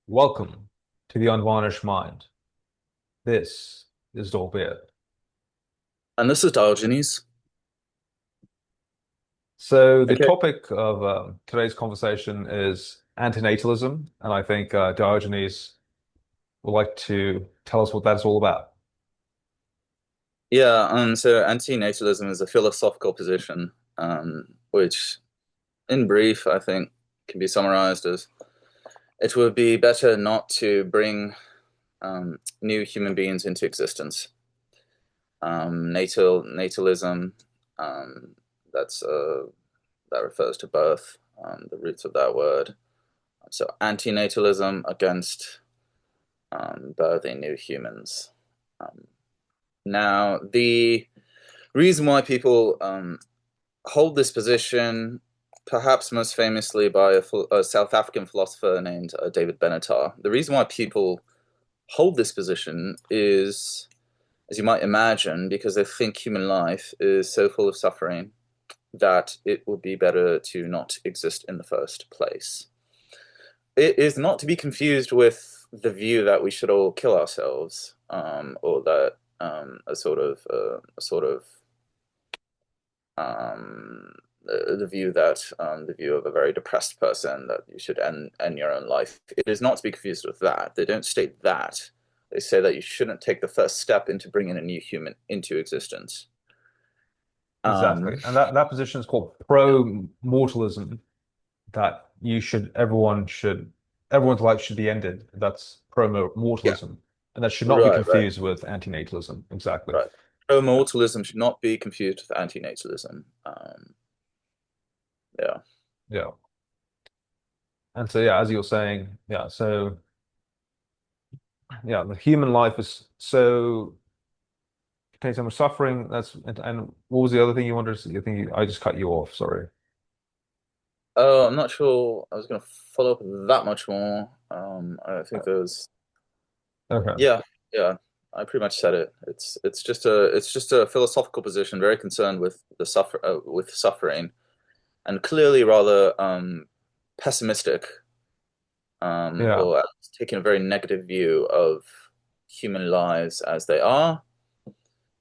Welcome to the Unvarnished Mind. This is Dolbeer. And this is Diogenes. So the Okay. topic of today's conversation is antinatalism, and I think Diogenes would like to tell us what that's all about. Yeah, so anti-natalism is a philosophical position, which in brief, I think can be summarized as it would be better not to bring new human beings into existence. Natalism, um, that's that refers to birth, the roots of that word. So anti-natalism against birthing new humans. Um, Now, the reason why people hold this position, perhaps most famously by a South African philosopher named David Benatar, the reason why people hold this position is, as you might imagine, because they think human life is so full of suffering that it would be better to not exist in the first place. It is not to be confused with the view that we should all kill ourselves, or that a sort of um, the view that the view of a very depressed person that you should end your own life. It is not to be confused with that. They don't state that. They say that you shouldn't take the first step into bringing a new human into existence. Exactly. Um, And that position is called pro-mortalism, that everyone's life should be ended. That's yeah, pro-mortalism. And that should not be right, right, confused with antinatalism. Exactly. right. Pro-mortalism should not be confused with anti-natalism. Yeah. Yeah. And so yeah, as you're saying, yeah, so yeah, the human life is so contains so much suffering. And what was the other thing you wanted to say? I just cut you off. Sorry. Oh, I'm not sure I was going to follow up that much more. I think there's Okay. Yeah, yeah, I pretty much said it. It's just a philosophical position, very concerned with the with suffering, and clearly rather pessimistic, Yeah. or at least taking a very negative view of human lives as they are,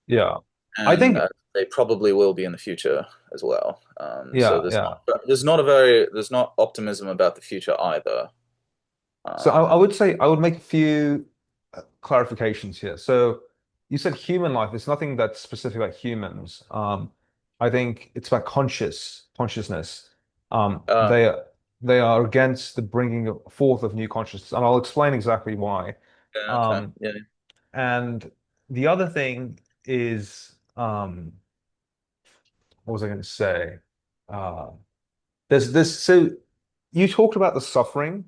Yeah. I and think they probably will be in the future as well. So yeah, there's yeah. not optimism about the future either. So I Um, would say I would make a few clarifications here. So you said human life. It's nothing that's specific about humans. I think it's about consciousness. Um, uh, they they are against the bringing forth of new consciousness, and I'll explain exactly why. yeah, okay, Um, yeah, and the other thing is, what was I going to say? Uh, there's this. So you talked about the suffering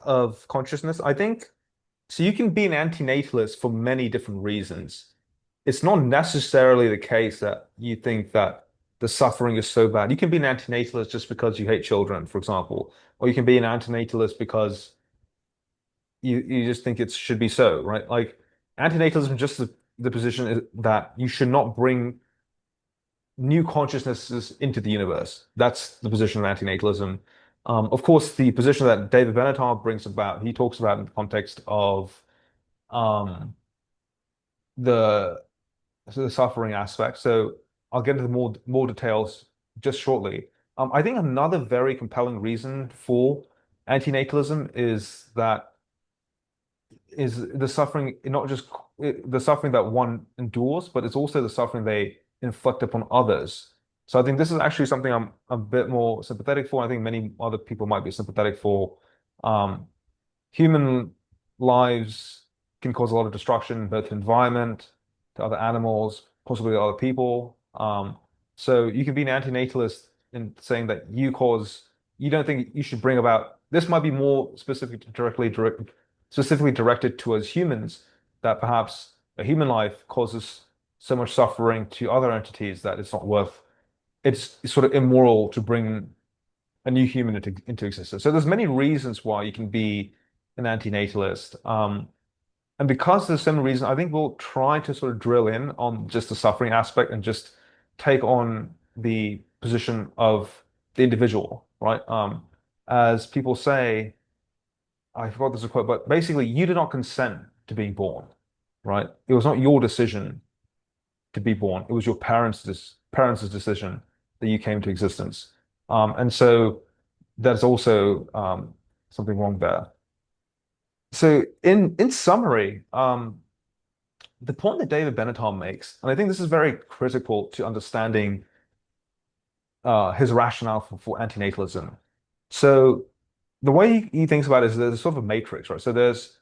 of consciousness. I think so. You can be an antinatalist for many different reasons. It's not necessarily the case that you think that the suffering is so bad. You can be an antinatalist just because you hate children, for example, or you can be an antinatalist because you just think it should be so, right? Like antinatalism, just the position is that you should not bring new consciousnesses into the universe. That's the position of antinatalism. Of course, the position that David Benatar brings about, he talks about in the context of um, the the suffering aspect. So I'll get into more details just shortly. I think another very compelling reason for antinatalism is the suffering, not just the suffering that one endures, but it's also the suffering they inflict upon others. So I think this is actually something I'm a bit more sympathetic for. I think many other people might be sympathetic for. Um, Human lives can cause a lot of destruction, both to environment, to other animals, possibly to other people. So you can be an antinatalist in saying that you don't think you should bring about, this might be more specifically directed towards humans, that perhaps a human life causes so much suffering to other entities that it's sort of immoral to bring a new human into existence. So there's many reasons why you can be an antinatalist. And because there's so many reasons, I think we'll try to sort of drill in on just the suffering aspect and just take on the position of the individual, right? As people say, I forgot this quote, but basically, you did not consent to being born, right? It was not your decision to be born. It was your parents' decision that you came to existence. And so there's also something wrong there. So in summary, the point that David Benatar makes, and I think this is very critical to understanding his rationale for antinatalism. So the way he thinks about it is there's sort of a matrix, right? So there's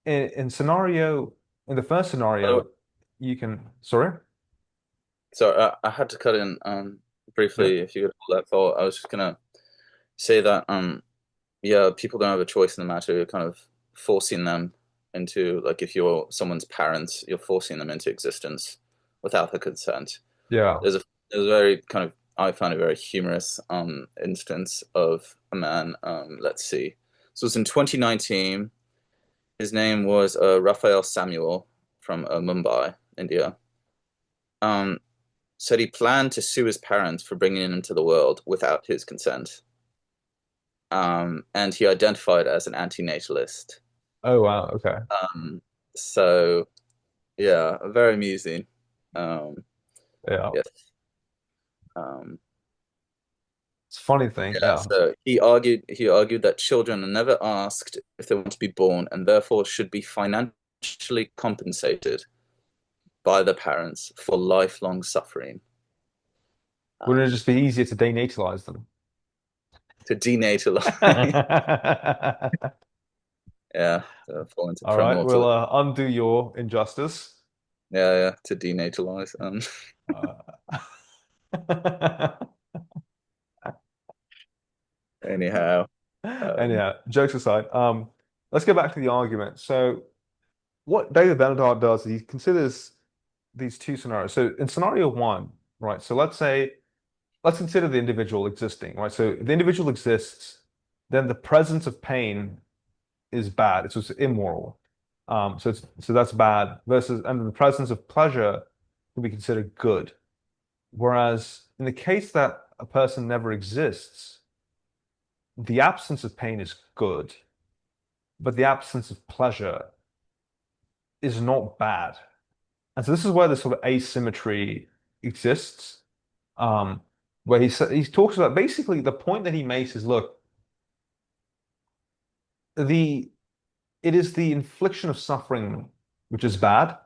in scenario in the first Oh, scenario, you can sorry, so I had to cut in yeah, briefly if you could hold that thought. I was just gonna say that yeah, people don't have a choice in the matter. You're kind of forcing them into, like, if you're someone's parents, you're forcing them into existence without their consent. yeah, There's a very kind of, I found a very humorous instance of a man. Let's see. So it was in 2019. His name was Raphael Samuel from Mumbai, India. Um, said he planned to sue his parents for bringing him into the world without his consent. And he identified as an anti-natalist. oh wow, okay, Um, so yeah, very amusing. Um, yeah, yes. Um, it's a funny thing, yeah. yeah. So he argued that children are never asked if they want to be born and therefore should be financially compensated by the parents for lifelong suffering. Wouldn't it Um, just be easier to denatalize them? to denatalize, yeah, to fall into All right, we'll premortalism. undo your injustice. Yeah, yeah, to denatalize. Uh, Anyhow, Anyhow, jokes aside, let's get back to the argument. So, what David Benatar does is he considers these two scenarios. So, in scenario one, right? So, let's consider the individual existing, right? So, if the individual exists, then the presence of pain is bad. It's just immoral. So that's bad. Versus, and the presence of pleasure can be considered good. Whereas in the case that a person never exists, the absence of pain is good, but the absence of pleasure is not bad. And so this is where the sort of asymmetry exists, um, where he talks about basically the point that he makes is, look, the it is the infliction of suffering which is bad.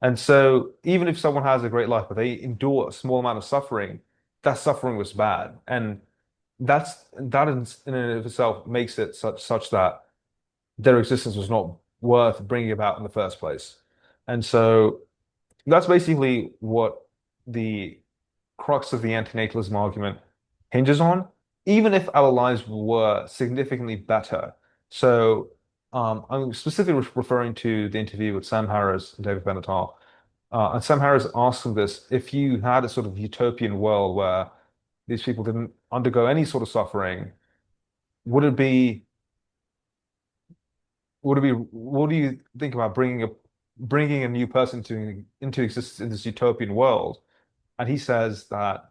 And so even if someone has a great life, but they endure a small amount of suffering, that suffering was bad. And that in and of itself makes it such that their existence was not worth bringing about in the first place. And so that's basically what the crux of the antinatalism argument hinges on, even if our lives were significantly better. So I'm specifically referring to the interview with Sam Harris and David Benatar. And Sam Harris asked him this, if you had a sort of utopian world where these people didn't undergo any sort of suffering, would it be what do you think about bringing a new person into existence in this utopian world? And he says that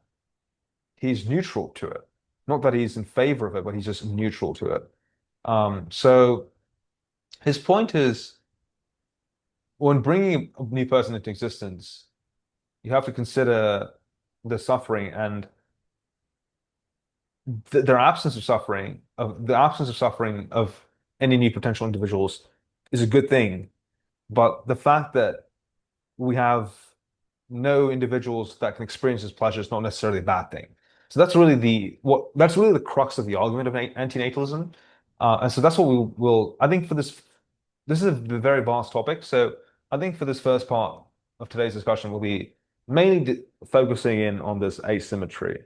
he's neutral to it. Not that he's in favor of it, but he's just neutral to it. So his point is when bringing a new person into existence, you have to consider the suffering and their absence of suffering, of the absence of suffering of any new potential individuals is a good thing. But the fact that we have no individuals that can experience this pleasure is not necessarily a bad thing. So that's really the crux of the argument of antinatalism. And so that's what we will, I think for this is a very vast topic. So I think for this first part of today's discussion, we'll be mainly focusing in on this asymmetry.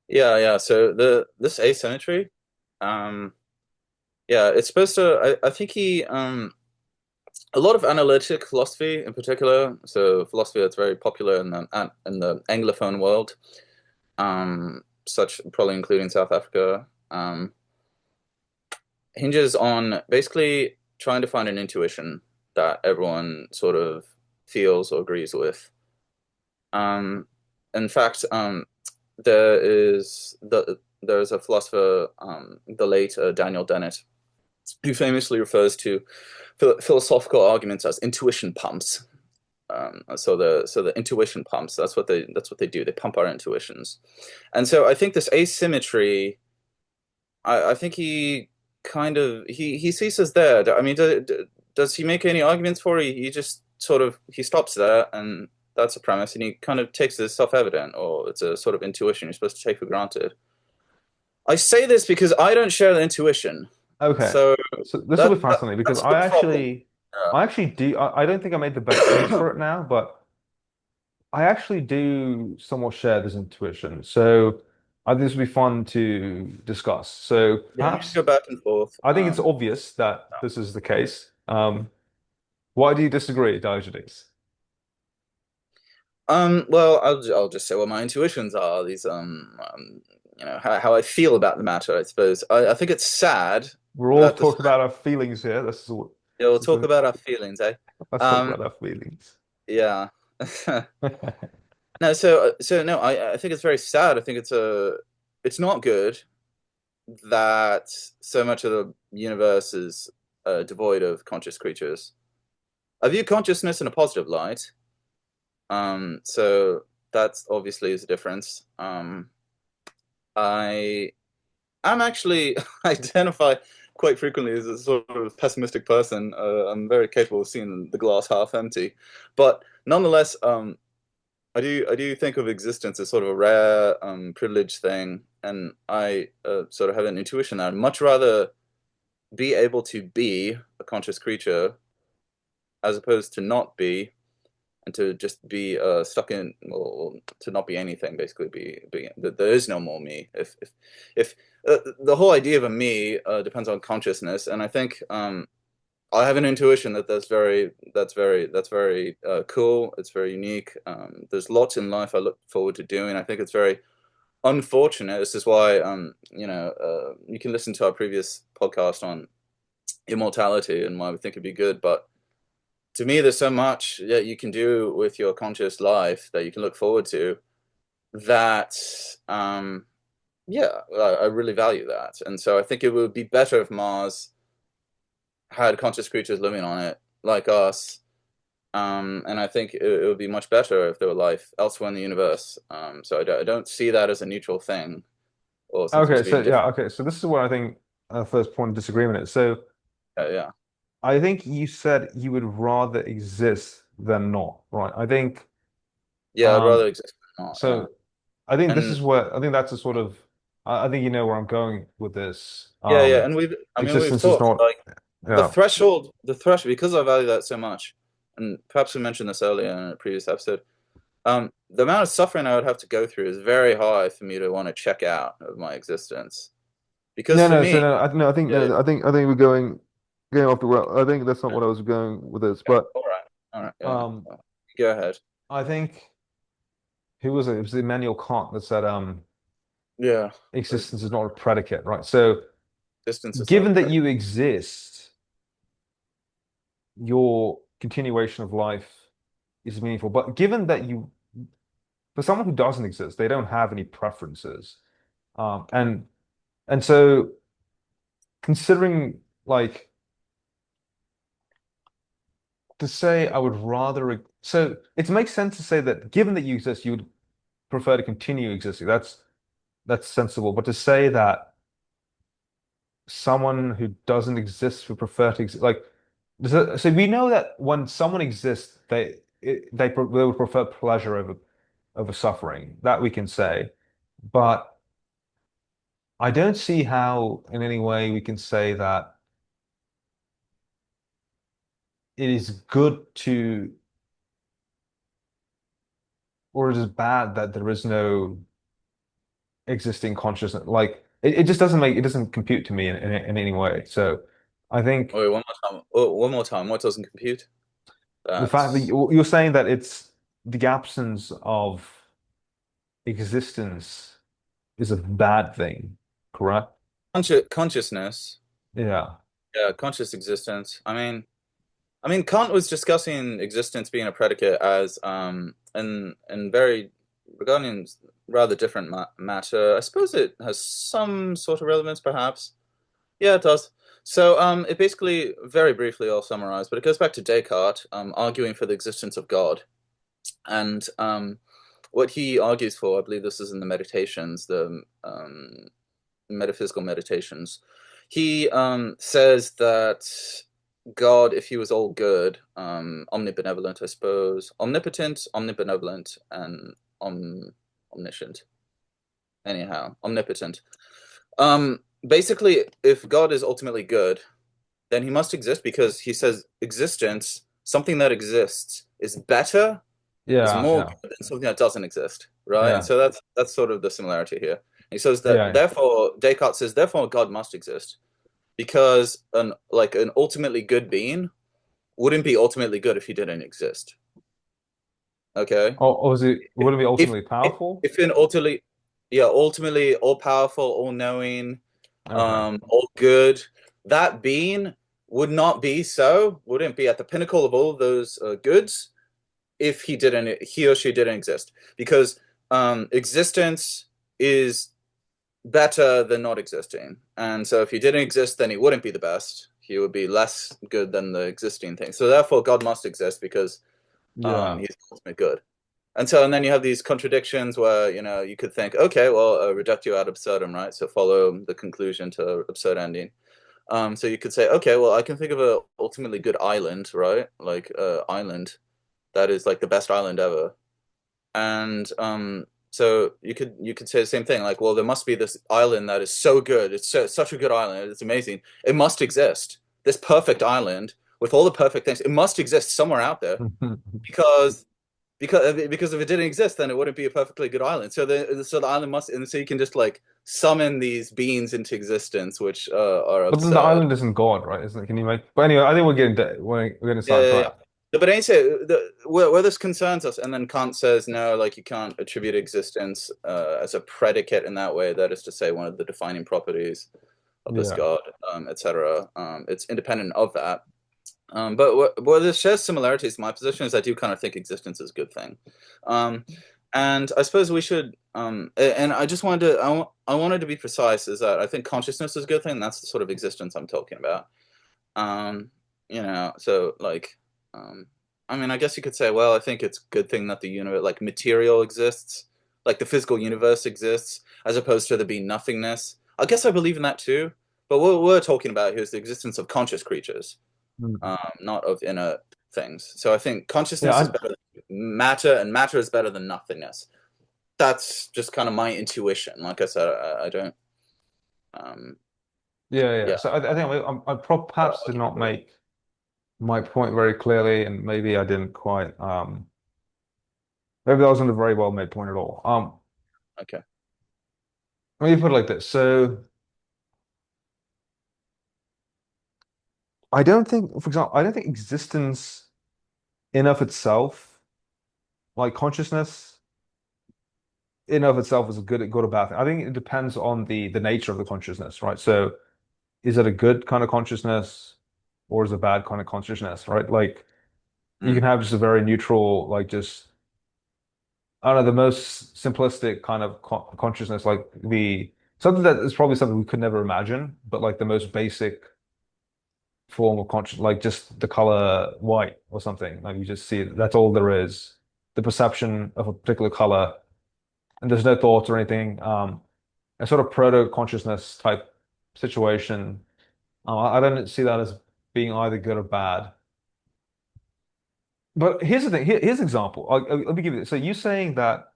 yeah, yeah. So this asymmetry, um, yeah, it's supposed to. I think he a lot of analytic philosophy in particular. So philosophy that's very popular in the Anglophone world, such probably including South Africa, hinges on basically trying to find an intuition that everyone sort of feels or agrees with. Um, in fact, there is there's a philosopher, the late Daniel Dennett, who famously refers to philosophical arguments as intuition pumps. So the intuition pumps. That's what they do. They pump our intuitions, and so I think this asymmetry. I think he kind of he ceases there. I mean, does he make any arguments for it? He just sort of he stops there, and that's a premise, and he kind of takes it as self-evident, or it's a sort of intuition you're supposed to take for granted. I say this because I don't share the intuition, Okay. so So this will be fascinating because that's the problem. Yeah. I actually do, I don't think I made the best case for it now, but I actually do somewhat share this intuition. So I think this would be fun to discuss. So Yeah, we can go perhaps back and forth. I think it's obvious that this is the case. Why do you disagree, Diogenes? Well, I'll just say what my intuitions are. These, how I feel about the matter, I suppose. I think it's sad We're all that talking about our feelings here. yeah, we'll This is talk a, about our feelings, eh? let's talk Um, about our feelings. yeah. No, so no, I think it's very sad. I think it's not good that so much of the universe is devoid of conscious creatures. I view consciousness in a positive light. So that's obviously is a difference. I I'm actually identify quite frequently as a sort of pessimistic person. I'm very capable of seeing the glass half empty, but nonetheless, I do think of existence as sort of a rare, privileged thing, and I sort of have an intuition that I'd much rather be able to be a conscious creature as opposed to not be, and to just be stuck in, or to not be anything, basically be there is no more me. If the whole idea of a me depends on consciousness, and I think I have an intuition that that's very cool. It's very unique. There's lots in life I look forward to doing. I think it's very unfortunate. This is why you can listen to our previous podcast on immortality and why we think it'd be good, but to me, there's so much that you can do with your conscious life that you can look forward to that, yeah, I really value that. And so I think it would be better if Mars had conscious creatures living on it like us. And I think it would be much better if there were life elsewhere in the universe. So I don't see that as a neutral thing or something Okay, to be so indifferent. yeah, okay, so this is what I think first point of disagreement is. So Yeah. I think you said you would rather exist than not, right? Yeah, I'd rather Um, exist than not. Yeah. so I think this And is where I think that's a sort of I think you know where I'm going with this. yeah, and we've Existence is talked not, like yeah. the threshold, because I value that so much, and perhaps we mentioned this earlier in a previous episode. The amount of suffering I would have to go through is very high for me to want to check out of my existence. Because No, for no, me, so no, I think yeah, no, I think we're going off the well. I think that's not what I was going with this, yeah, but all right, yeah. um, Well, go ahead. I think who was it? It was Immanuel Kant that said Yeah, existence is not a predicate, right? So distance is not a given that predicate. you exist, your continuation of life is meaningful. But given that for someone who doesn't exist, they don't have any preferences. Um, and and so considering like to say I would rather so it makes sense to say that given that you exist, you would prefer to continue existing. That's sensible. But to say that someone who doesn't exist would prefer to exist, like so we know that when someone exists, they would prefer pleasure over suffering. That we can say. But I don't see how in any way we can say that it is good to, or it is bad that there is no existing consciousness. Like it just it doesn't compute to me in any way. So I think Wait, one more time. Oh, one more time. What doesn't compute? the fact that That's you're saying that it's the absence of existence is a bad thing, correct? consciousness. Yeah. Yeah, conscious existence. I mean, Kant was discussing existence being a predicate as and very regarding rather different ma matter. I suppose it has some sort of relevance, perhaps. Yeah, it does. So, it basically, very briefly, I'll summarize, but it goes back to Descartes, arguing for the existence of God. And what he argues for, I believe this is in the Meditations, the metaphysical meditations. He says that God, if he was all good, omnibenevolent, I suppose, omnipotent, omnibenevolent, and omniscient. Anyhow, omnipotent. Basically, if God is ultimately good, then he must exist because he says existence, something that exists, is better, is Yeah, more yeah, good than something that doesn't exist, right? And yeah, so that's sort of the similarity here. He says that yeah. therefore Descartes says therefore God must exist because an ultimately good being wouldn't be ultimately good if he didn't exist. Okay? Or was it would it be If ultimately powerful? if an ultimately yeah, ultimately all powerful, all knowing, Okay. all good, that being would not be so, wouldn't be at the pinnacle of all of those goods if he or she didn't exist. Because existence is better than not existing. And so if he didn't exist, then he wouldn't be the best. He would be less good than the existing thing. So therefore, God must exist because Yeah. he's ultimate good. And then you have these contradictions where you could think, okay, well, reductio ad absurdum, right? So follow the conclusion to absurd ending. So you could say, okay, well, I can think of a ultimately good island, right? Like island that is like the best island ever. And so you could say the same thing, like, well, there must be this island that is so good. It's such a good island. It's amazing. It must exist. This perfect island with all the perfect things. It must exist somewhere out there because because if it didn't exist, then it wouldn't be a perfectly good island. So the island must, and so you can just like summon these beings into existence, which are But then the absurd. island isn't God, right? Isn't it? Can you make? But anyway, I think we're getting Yeah, yeah, yeah. sidetracked. But I say where this concerns us, and then Kant says no, like you can't attribute existence as a predicate in that way. That is to say, one of the defining properties of this Yeah. God, etc. It's independent of that. But where this shares similarities, my position is I do kind of think existence is a good thing. Um, and I suppose we should, and I just wanted to, I wanted to be precise, is that I think consciousness is a good thing. That's the sort of existence I'm talking about. Um, so like, um, I mean, I guess you could say, well, I think it's a good thing that the universe, like material exists, like the physical universe exists, as opposed to there being nothingness. I guess I believe in that too. But what we're talking about here is the existence of conscious creatures, Mm. not of inner things. So I think Yeah, consciousness is better than matter, and matter is better than nothingness. That's just kind of my intuition. Like I said, I don't. Um, yeah. yeah, So I think perhaps did not make my point very clearly, and maybe I didn't quite. Maybe that wasn't a very well made point at all. okay. Let me put it like this. So I don't think, for example, I don't think existence in of itself, like consciousness in of itself, is a good or bad thing. I think it depends on the nature of the consciousness, right? So is it a good kind of consciousness or is it a bad kind of consciousness, right? Like you Mm, can have just a very neutral, like just I don't know, the most simplistic kind of consciousness, like the something that is probably something we could never imagine, but like the most basic form of conscious, like just the color white or something. Like you just see it, that's all there is. The perception of a particular color, and there's no thoughts or anything. A sort of proto consciousness type situation. I don't see that as being either good or bad. But here's the thing. Here's an example. Let me give you this. So you saying that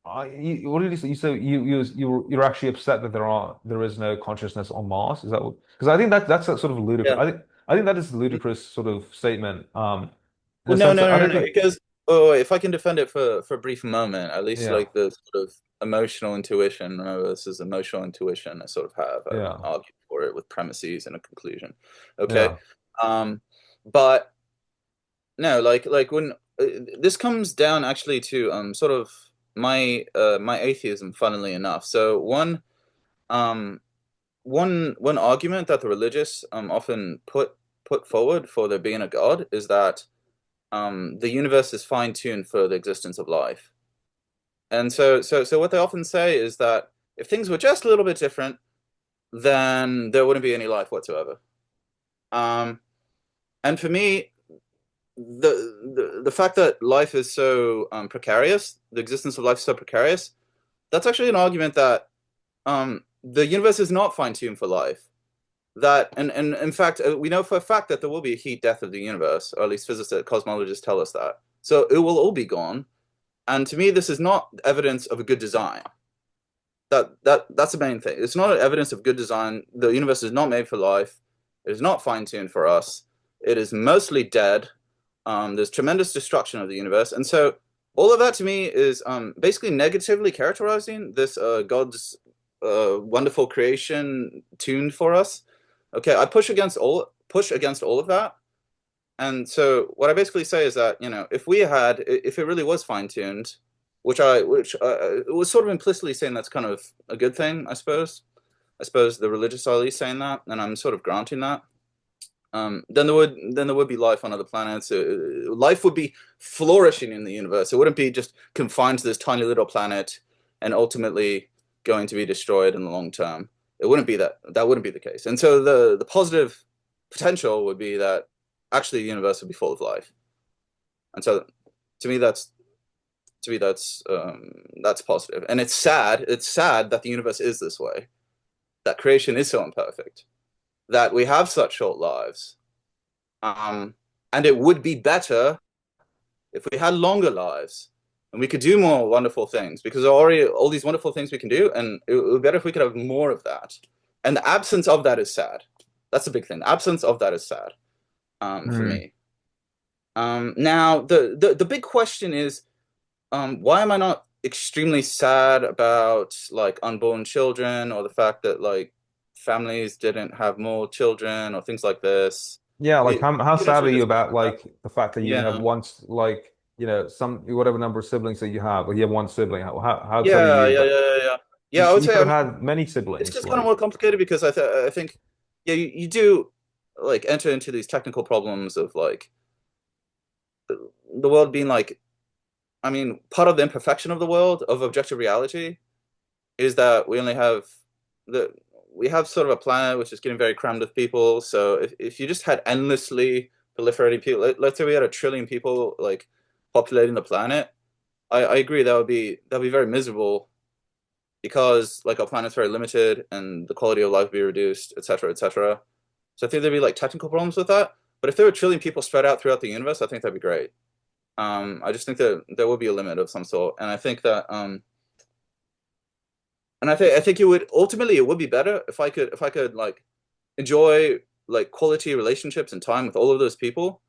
what did you say? You said you're actually upset that there is no consciousness on Mars. Is that what? Because I think that's a sort of ludicrous. yeah. I think that is a ludicrous sort of statement. In Well, the no, sense no, that I no, don't no, no. think. Because oh, if I can defend it for a brief moment, at least Yeah, like the sort of emotional intuition. Remember, this is emotional intuition. I sort of have. I haven't yeah, argued for it with premises and a conclusion. Okay, yeah. um, but no, like when this comes down actually to sort of my atheism, funnily enough. So um one argument that the religious often put forward for there being a God is that the universe is fine-tuned for the existence of life. And so what they often say is that if things were just a little bit different, then there wouldn't be any life whatsoever. Um, and for me, the fact that life is so precarious, the existence of life is so precarious, that's actually an argument that the universe is not fine-tuned for life. That and in fact, we know for a fact that there will be a heat death of the universe, or at least physicists, cosmologists tell us that. So it will all be gone. And to me, this is not evidence of a good design. That's the main thing. It's not evidence of good design. The universe is not made for life. It is not fine-tuned for us. It is mostly dead. There's tremendous destruction of the universe, and so all of that to me is basically negatively characterizing this God's wonderful creation tuned for us. Okay, I push against all of that, and so what I basically say is that, if it really was fine-tuned, which it was sort of implicitly saying that's kind of a good thing, I suppose. I suppose the religious are at least saying that, and I'm sort of granting that. Then there would be life on other planets. Life would be flourishing in the universe. It wouldn't be just confined to this tiny little planet and ultimately going to be destroyed in the long term. It wouldn't be that. That wouldn't be the case. And so the positive potential would be that actually the universe would be full of life. And so to me that's that's positive. And it's sad. It's sad that the universe is this way. That creation is so imperfect. That we have such short lives. Um, and it would be better if we had longer lives and we could do more wonderful things because there are already all these wonderful things we can do, and it would be better if we could have more of that. And the absence of that is sad. That's the big thing. The absence of that is sad for Hmm. me. Now, the big question is, why am I not extremely sad about like unborn children or the fact that like families didn't have more children or things like this? Yeah, like We how get into sad are a you discussion about about like the fact that you only have yeah. like some whatever number of siblings that you have, or you have one sibling? How upset are Yeah, you yeah, that yeah, yeah, yeah. Yeah, I would you say, could I have mean, had many it's siblings? just kind of more Like, complicated because I think, yeah, you do like enter into these technical problems of like the world being like, I mean, part of the imperfection of the world of objective reality is that the we have sort of a planet which is getting very crammed with people. So if you just had endlessly proliferating people, let's say we had 1 trillion people like populating the planet, I agree that would be very miserable because like our planet's very limited and the quality of life would be reduced, et cetera, et cetera. So I think there'd be like technical problems with that. But if there were 1 trillion people spread out throughout the universe, I think that'd be great. I just think that there will be a limit of some sort, and I think that I think it would be better if I could like enjoy like quality relationships and time with all of those people,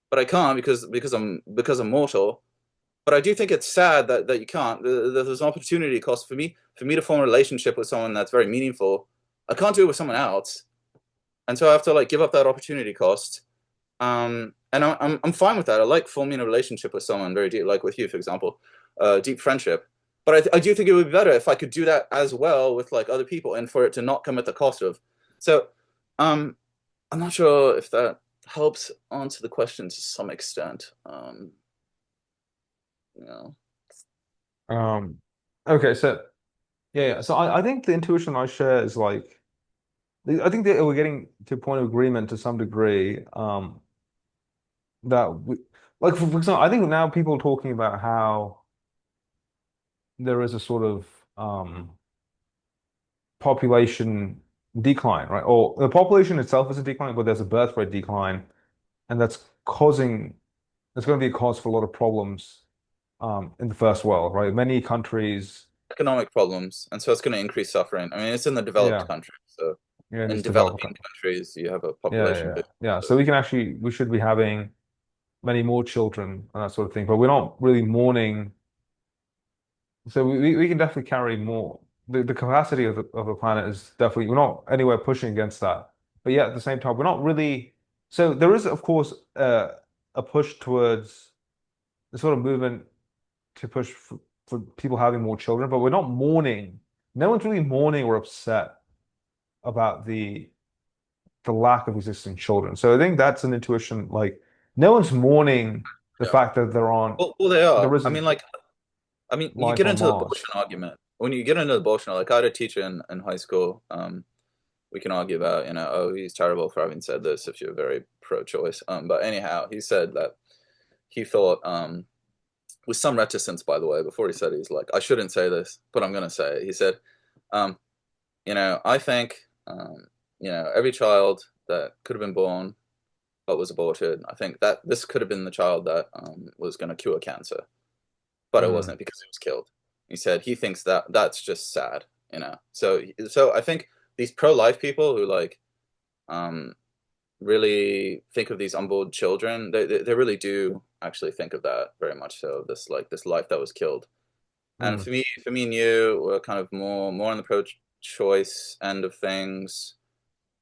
but I can't because I'm mortal. But I do think it's sad that you can't. There's an opportunity cost for me to form a relationship with someone that's very meaningful. I can't do it with someone else, and so I have to like give up that opportunity cost. And I'm fine with that. I like forming a relationship with someone very deep, like with you, for example, deep friendship. But I do think it would be better if I could do that as well with like other people, and for it to not come at the cost of. So, um, I'm not sure if that helps answer the question to some extent. You know. um, okay, so yeah. So I think the intuition I share is like I think that we're getting to a point of agreement to some degree. That we, like for example, I think now people are talking about how there is a sort of population decline, right? Or the population itself is a decline, but there's a birth rate decline, and that's going to be a cause for a lot of problems in the first world, right? Many countries, Economic problems, and so it's going to increase suffering. I mean, it's in the developed yeah, countries, so yeah, in in these developed developing countries, countries, you have a yeah, population yeah, boom. yeah. So, So we should be having many more children and that sort of thing, but we're not really mourning. So we can definitely carry more. The capacity of the planet is definitely, we're not anywhere pushing against that. But yet at the same time, we're not really. So there is, of course, a push towards the sort of movement to push for people having more children, but we're not mourning. No one's really mourning or upset about the lack of existing children. So I think that's an intuition. Like no one's mourning the yeah. fact that Well, they are. there I isn't. mean, like I mean, you life get on into the Mars. abortion argument. When you get into the abortion, like I had a teacher in high school. We can argue about, oh, he's terrible for having said this if you're very pro-choice. But anyhow, he said that he thought, with some reticence, by the way, before he said it, he's like, I shouldn't say this, but I'm going to say it. He said, um, I think, every child that could have been born but was aborted, I think that this could have been the child that was going to cure cancer, but it Mm, wasn't because he was killed. He said he thinks that that's just sad. So I think these pro-life people who like um, really think of these unborn children, they really do actually think of that very much so. This life that was killed. And mm, for me and you, we're kind of more on the pro-choice end of things.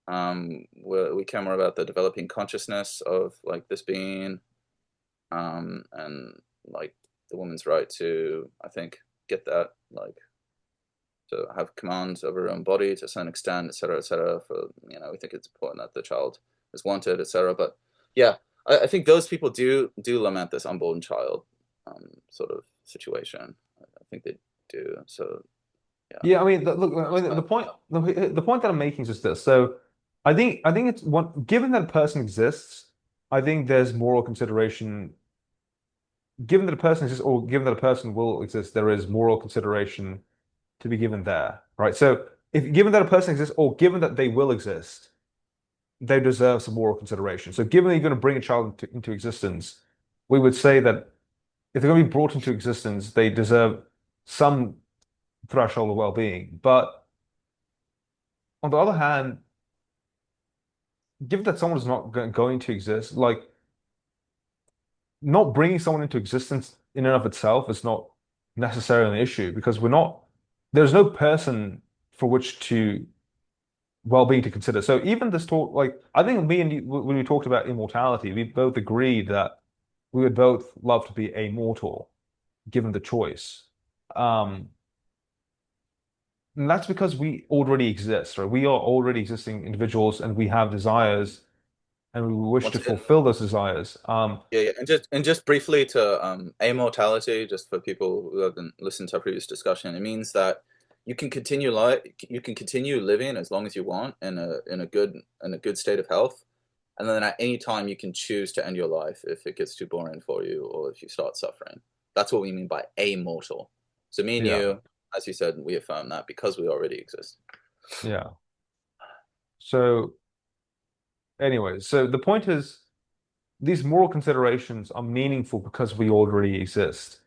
We care more about the developing consciousness of like this being, and like the woman's right to, I think, get that like to have command over her own body to a certain extent, et cetera, et cetera. For we think it's important that the child is wanted, et cetera. But yeah, I think those people do lament this unborn child sort of situation. I think they do. So yeah, yeah, I mean, look, I that's mean, that. the point that I'm making is just this. So, I think it's one. Given that a person exists, I think there's moral consideration. Given that a person exists, or given that a person will exist, there is moral consideration to be given there, right? So, if given that a person exists, or given that they will exist, they deserve some moral consideration. So, given that you're going to bring a child into existence, we would say that if they're going to be brought into existence, they deserve some threshold of well-being. But on the other hand, given that someone is not going to exist, like not bringing someone into existence in and of itself is not necessarily an issue because there's no person for which to well-being to consider. So even this talk, like I think me and you, when we talked about immortality, we both agreed that we would both love to be immortal given the choice. Um, and that's because we already exist, right? We are already existing individuals and we have desires and we wish to Once again, fulfill those desires. yeah, and just briefly to amortality, just for people who haven't listened to our previous discussion, it means that you can continue living as long as you want in a good state of health, and then at any time you can choose to end your life if it gets too boring for you or if you start suffering. That's what we mean by amortal. So me and Yeah, you, as you said, we affirm that because we already exist. yeah. So, anyways, so the point is these moral considerations are meaningful because we already exist.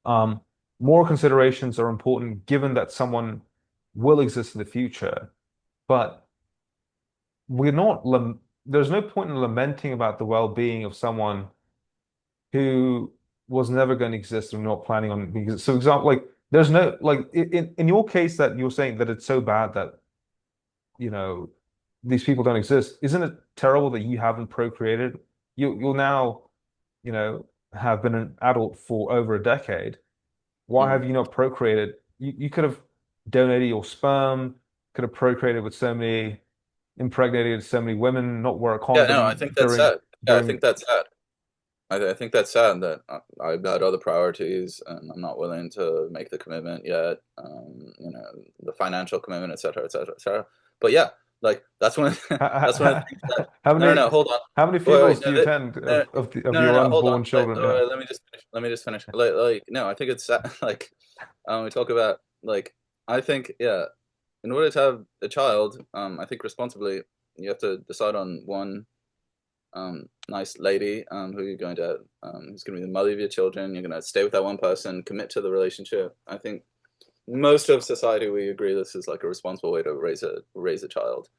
Um, Moral considerations are important given that someone will exist in the future, but we're not lam there's no point in lamenting about the well-being of someone who was never going to exist and not planning on being. So, example, like there's no like in your case that you're saying that it's so bad that you know these people don't exist. Isn't it terrible that you haven't procreated? You'll now have been an adult for over a decade. Why Mhm. have you not procreated? You could have donated your sperm, could have procreated with so many, impregnated so many women, not wear a Yeah, no, I condom think that's sad. Yeah, I during think that's sad. I think that's sad that I've got other priorities and I'm not willing to make the commitment yet. The financial commitment, et cetera, et cetera, et cetera. But yeah, like that's one of that's one of the things that. how No, no, many no. Hold on. how many Wait, wait. funerals do No, you attend no, of no, no, your no. Hold on. unborn children? Yeah. Let me just finish. Let me just finish. No, I think it's sad. Like, we talk about like I think yeah. In order to have a child, I think responsibly, you have to decide on one nice lady who you're going to who's going to be the mother of your children. You're going to stay with that one person, commit to the relationship. I think most of society we agree this is like a responsible way to raise a child.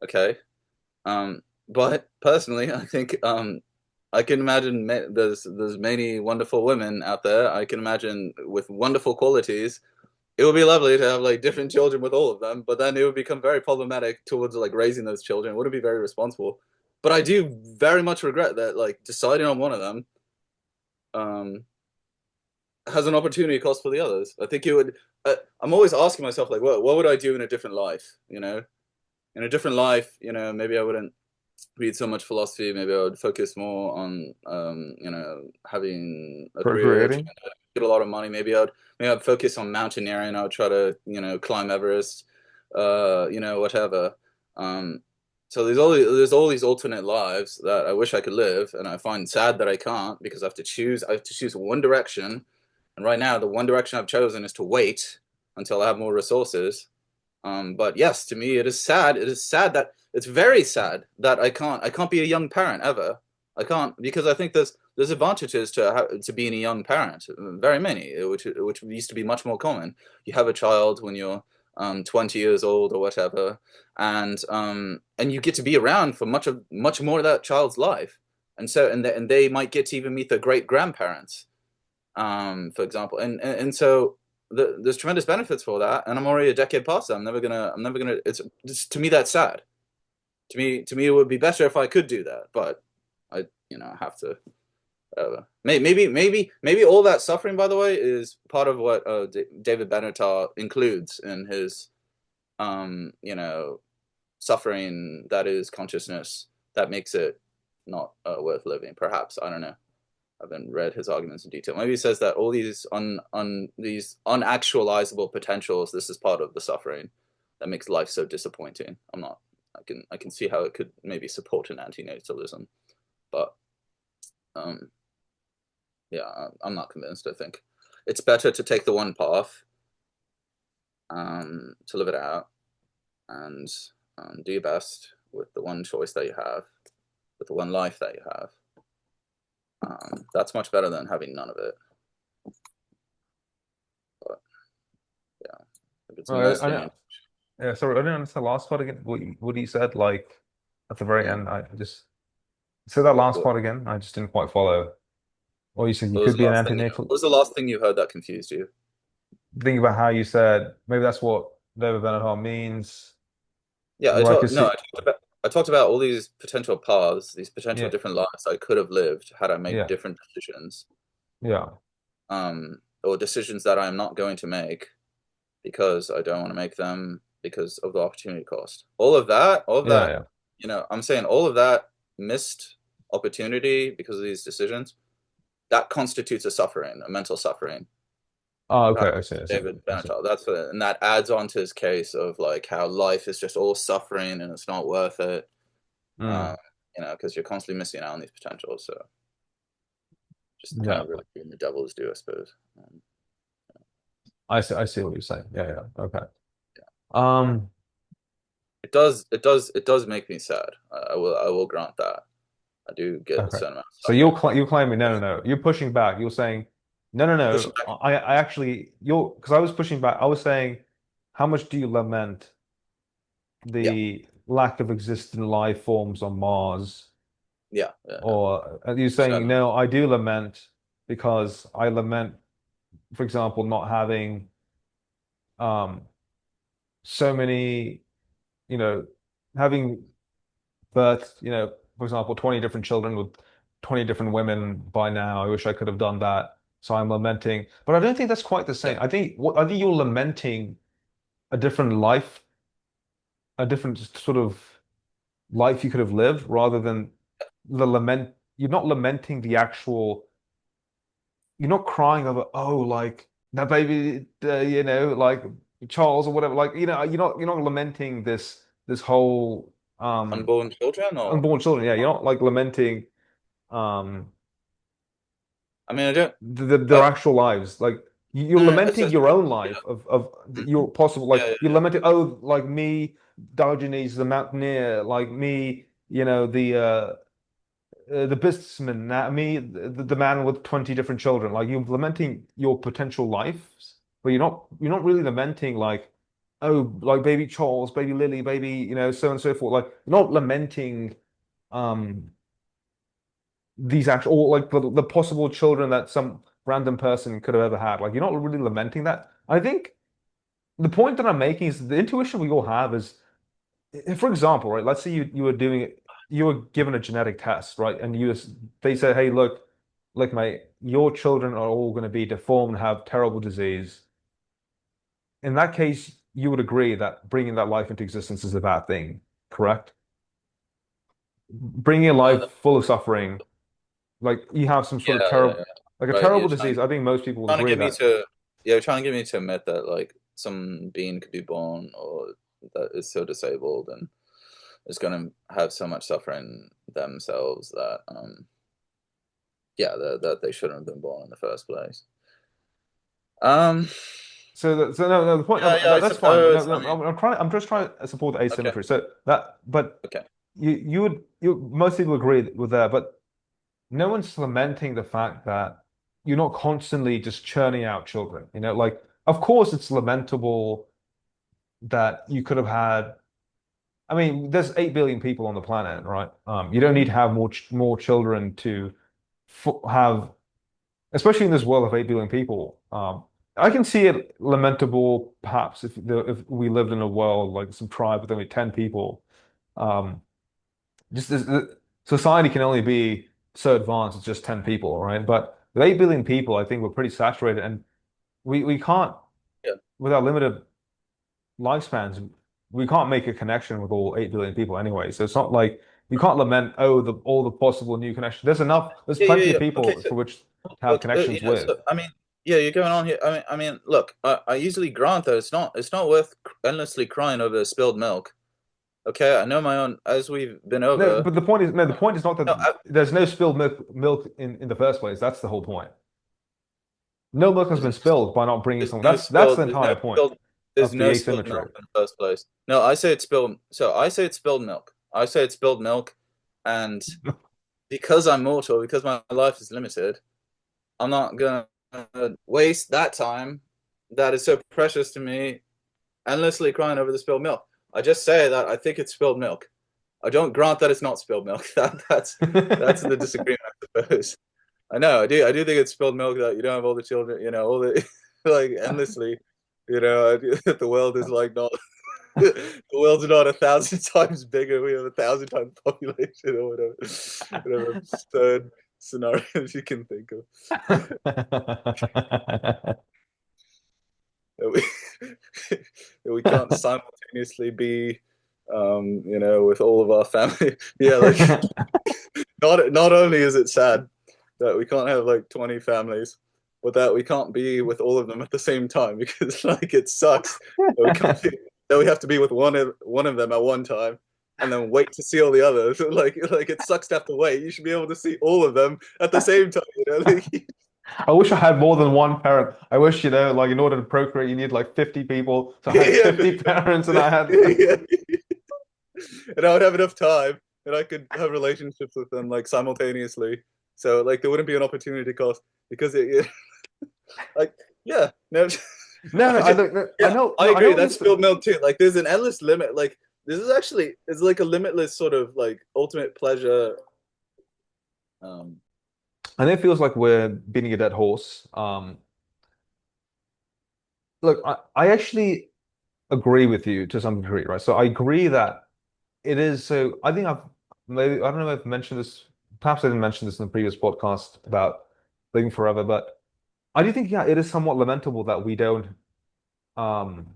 Okay, but personally, I think I can imagine there's many wonderful women out there. I can imagine with wonderful qualities. It would be lovely to have like different children with all of them, but then it would become very problematic towards like raising those children. It wouldn't be very responsible. But I do very much regret that like deciding on one of them um, has an opportunity cost for the others. I think it would. I'm always asking myself like, what would I do in a different life? In a different life, maybe I wouldn't read so much philosophy. Maybe I would focus more on having a career, Procreating? get a lot of money, maybe I'd focus on mountaineering. I would try to, climb Everest, whatever. Um, so there's all these alternate lives that I wish I could live, and I find sad that I can't because I have to choose one direction. And right now, the one direction I've chosen is to wait until I have more resources. But yes, to me, it is sad. It is sad that it's very sad that I can't be a young parent ever. I can't because I think there's advantages to being a young parent, very many, which used to be much more common. You have a child when you're 20 years old or whatever, and you get to be around for much more of that child's life, and they might get to even meet their great grandparents, for example, and so there's tremendous benefits for that, and I'm already a decade past that. I'm never gonna. It's to me that's sad. It would be better if I could do that, but I, have to. Maybe all that suffering, by the way, is part of what David Benatar includes in his, suffering that is consciousness that makes it not worth living. Perhaps I don't know. I haven't read his arguments in detail. Maybe he says that all these unactualizable potentials, this is part of the suffering that makes life so disappointing. I'm not. I can see how it could maybe support an anti-natalism, but um, yeah, I'm not convinced. I think it's better to take the one path, to live it out, and do your best with the one choice that you have, with the one life that you have. That's much better than having none of it. But yeah, if it's I, I mostly know. Yeah, sorry, I didn't understand the last part again. What you said, like at the very yeah. end, I just say that last What, part again. I just didn't quite follow. Or you said you what was could the be an last thing? anti-natal. What was the last thing you heard that confused you? Think about how you said maybe that's what David Benatar means. Yeah, Where I could no, see, I talked about all these potential paths, these potential yeah, different lives I could have lived had I made yeah, different decisions, yeah, or decisions that I'm not going to make because I don't want to make them because of the opportunity cost. All of yeah, that, yeah. I'm saying all of that missed opportunity because of these decisions, that constitutes a suffering, a mental suffering. Oh, okay, That I see, I see, David I see. Benatar. And that adds on to his case of like how life is just all suffering and it's not worth it. Um, Mm, because you're constantly missing out on these potentials. So just kind yeah, of really doing the devil's due, I suppose. I see what you're saying. Yeah, yeah, okay. Yeah. Um, It does make me sad. I will grant that. I do get a okay. certain amount of So suffering. you're claiming no, no, no. You're pushing back. You're saying no, no, Pushing no. back. I actually you're because I was pushing back. I was saying, how much do you lament Yeah, the lack of existing life forms on Mars? yeah. Or are you saying, Certainly. no, I do lament because I lament, for example, not having um so many, you know, having birthed, for example, 20 different children with 20 different women by now. I wish I could have done that. So I'm lamenting. But I don't think that's quite the Yeah. same. I think you're lamenting a different life, a different sort of life you could have lived rather than the lament. You're not lamenting the actual you're not crying over, oh, like that baby, like Charles or whatever. Like, you're not lamenting this whole Unborn children, or unborn children. Yeah, you're not like lamenting um I mean, I don't. their actual lives. Like you're No, no, lamenting your own life of mhm. your possible like Yeah, you're lamenting, oh, like me, Diogenes the mountaineer, like me, the businessman, me, the man with 20 different children. Like you're lamenting your potential lives, but you're not really lamenting like, oh, like baby Charles, baby Lily, baby, so and so forth. Like you're not lamenting um these actual or like the possible children that some random person could have ever had. Like you're not really lamenting that. I think the point that I'm making is the intuition we all have is for example, right, let's say you were doing it, you were given a genetic test, right? And they said, hey, look, mate, your children are all going to be deformed and have terrible disease. In that case, you would agree that bringing that life into existence is a bad thing, correct? Bringing a life uh, full of suffering, like you have some sort of yeah, terrible, yeah. Like a right? terrible disease. I think most people would Trying to agree get me that. to yeah, you're trying to get me to admit that like some being could be born or that is so disabled and is going to have so much suffering themselves that yeah, that they shouldn't have been born in the first place. Um, So no, no, the point, yeah, no, yeah, I that's fine. No, suppose. I no, mean, I'm just trying to support the okay, asymmetry. So that, but okay. most people agree with that, but no one's lamenting the fact that you're not constantly just churning out children. Like, of course, it's lamentable that you could have had. I mean, there's 8 billion people on the planet, right? You don't need to have more children to f have, especially in this world of 8 billion people. I can see it lamentable, perhaps, if we lived in a world like some tribe with only 10 people. Um, just society can only be so advanced with just 10 people, right? But with 8 billion people, I think we're pretty saturated, and we can't, Yeah, with our limited lifespans, we can't make a connection with all 8 billion people anyway. So it's not like you can't lament, oh, all the possible new connections. There's yeah, yeah, plenty of yeah. Okay, people so for which to have look, connections yeah, with. so I mean, yeah, you're going on here. Look, I usually grant that it's not worth endlessly crying over spilled milk. Okay, I know my own, as we've been No, over. but the point is, no, the point is not that No, there's no spilled milk in the first place. That's the whole point. No milk has been spilled by not bringing someone. That's the entire point there's of the no spilled asymmetry. milk in the first place. No, I say it's spilled. So I say it's spilled milk. I say it's spilled milk, and because I'm mortal, because my life is limited, I'm not gonna waste that time that is so precious to me endlessly crying over the spilled milk. I just say that I think it's spilled milk. I don't grant that it's not spilled milk. That's the disagreement, I suppose. I know, I do think it's spilled milk that you don't have all the children, all the like endlessly, that the world is like not the world's not 1,000 times bigger. We have 1,000 times population or whatever absurd scenarios you can think of. That we, that we can't simultaneously be, with all of our family. Yeah, like not only is it sad that we can't have like 20 families, but that we can't be with all of them at the same time because like it sucks that we can't be, that we have to be with one of them at one time and then wait to see all the others. Like it sucks to have to wait. You should be able to see all of them at the same time. I wish I had more than one parent. I wish, like in order to procreate, you need like 50 people. So I had Yeah, 50 parents and I had. yeah. And I would have enough time and I could have relationships with them like simultaneously. So like there wouldn't be an opportunity cost because like yeah, no, No, no, I just I yeah, know, I no, I agree. know what That's you're. spilled milk too. Like there's an endless limit. Like this is actually it's like a limitless sort of like ultimate pleasure. Um, I know it feels like we're beating a dead horse. Look, I actually agree with you to some degree, right? So I agree that it is. So I think I don't know if I've mentioned this. Perhaps I didn't mention this in the previous podcast about living forever, but I do think, yeah, it is somewhat lamentable that we don't um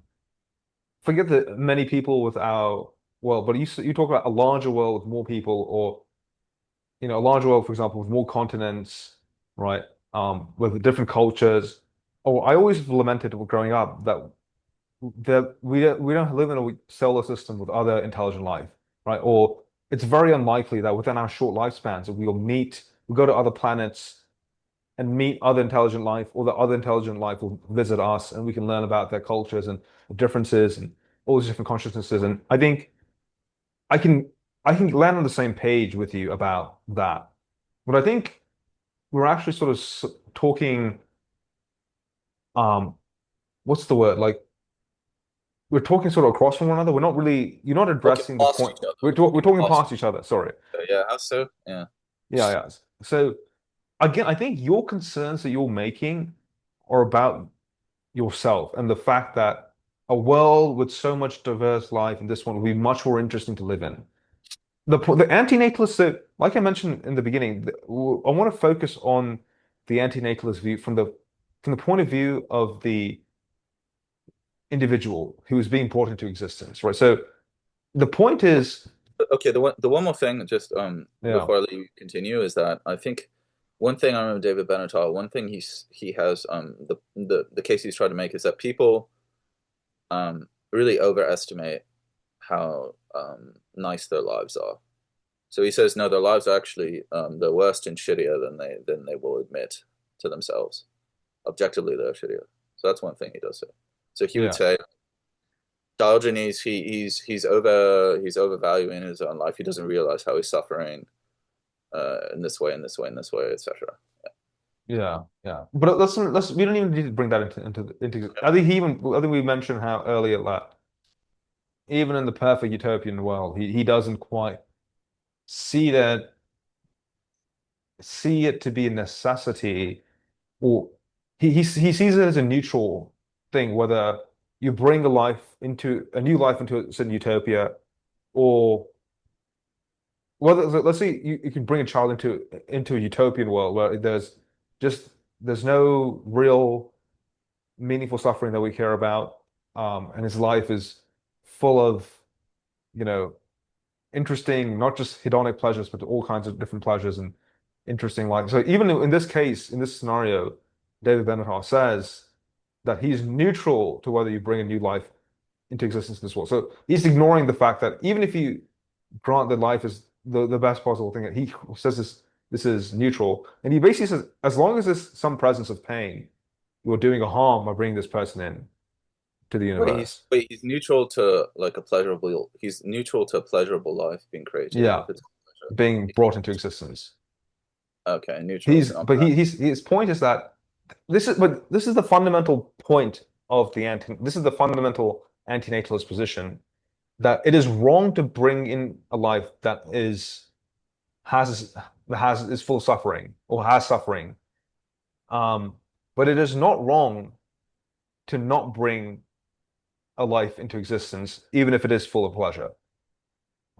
forget that many people with our world, but you talk about a larger world with more people, or a larger world, for example, with more continents, right? With different cultures. Or I always lamented growing up that we don't live in a solar system with other intelligent life, right? Or it's very unlikely that within our short lifespans that we'll go to other planets and meet other intelligent life, or the other intelligent life will visit us, and we can learn about their cultures and the differences and all these different consciousnesses. And I think I can I can land on the same page with you about that. But I think we're actually sort of talking, um, what's the word? Like we're talking sort of across from one another. You're not talking addressing the past point. each other. We're Talking talking past past each other. Sorry. each other. Yeah, how so? Yeah. Yeah, yeah. So again, I think your concerns that you're making are about yourself and the fact that a world with so much diverse life in this one will be much more interesting to live in. The anti-natalist, so like I mentioned in the beginning, I want to focus on the anti-natalist view from the point of view of the individual who is being brought into existence, right? So the point is, Okay, the one more thing, just yeah, before I let you continue, is that I think one thing I remember David Benatar, one thing he has the case he's trying to make is that people really overestimate how nice their lives are. So he says no, their lives are actually the worst and shittier than they will admit to themselves. Objectively, they're shittier. So that's one thing he does say. So he would Yeah. say Diogenes he's overvaluing his own life. He doesn't realize how he's suffering in this way, in this way, in this way, etc. Yeah, yeah. But let's we don't even need to bring that into I think we mentioned how earlier that even in the perfect utopian world, he doesn't quite see that see it to be a necessity, or he sees it as a neutral thing, whether you bring a new life into a certain utopia, or whether let's say you can bring a child into a utopian world where just there's no real meaningful suffering that we care about, and his life is full of, you know, interesting, not just hedonic pleasures, but all kinds of different pleasures and interesting life. So even in this case, in this scenario, David Benatar says that he's neutral to whether you bring a new life into existence in this world. So he's ignoring the fact that even if you grant that life is the best possible thing, that he says this is neutral. And he basically says, as long as there's some presence of pain, you're doing a harm by bringing this person in to the universe. He's neutral to like a pleasurable. He's neutral to a pleasurable life being created, even Yeah, if it's pleasure. being brought into existence. Okay, neutral to not bad. His point is that this is the fundamental point of this is the fundamental anti-natalist position, that it is wrong to bring in a life that has is full of suffering or has suffering. Um, but it is not wrong to not bring a life into existence, even if it is full of pleasure.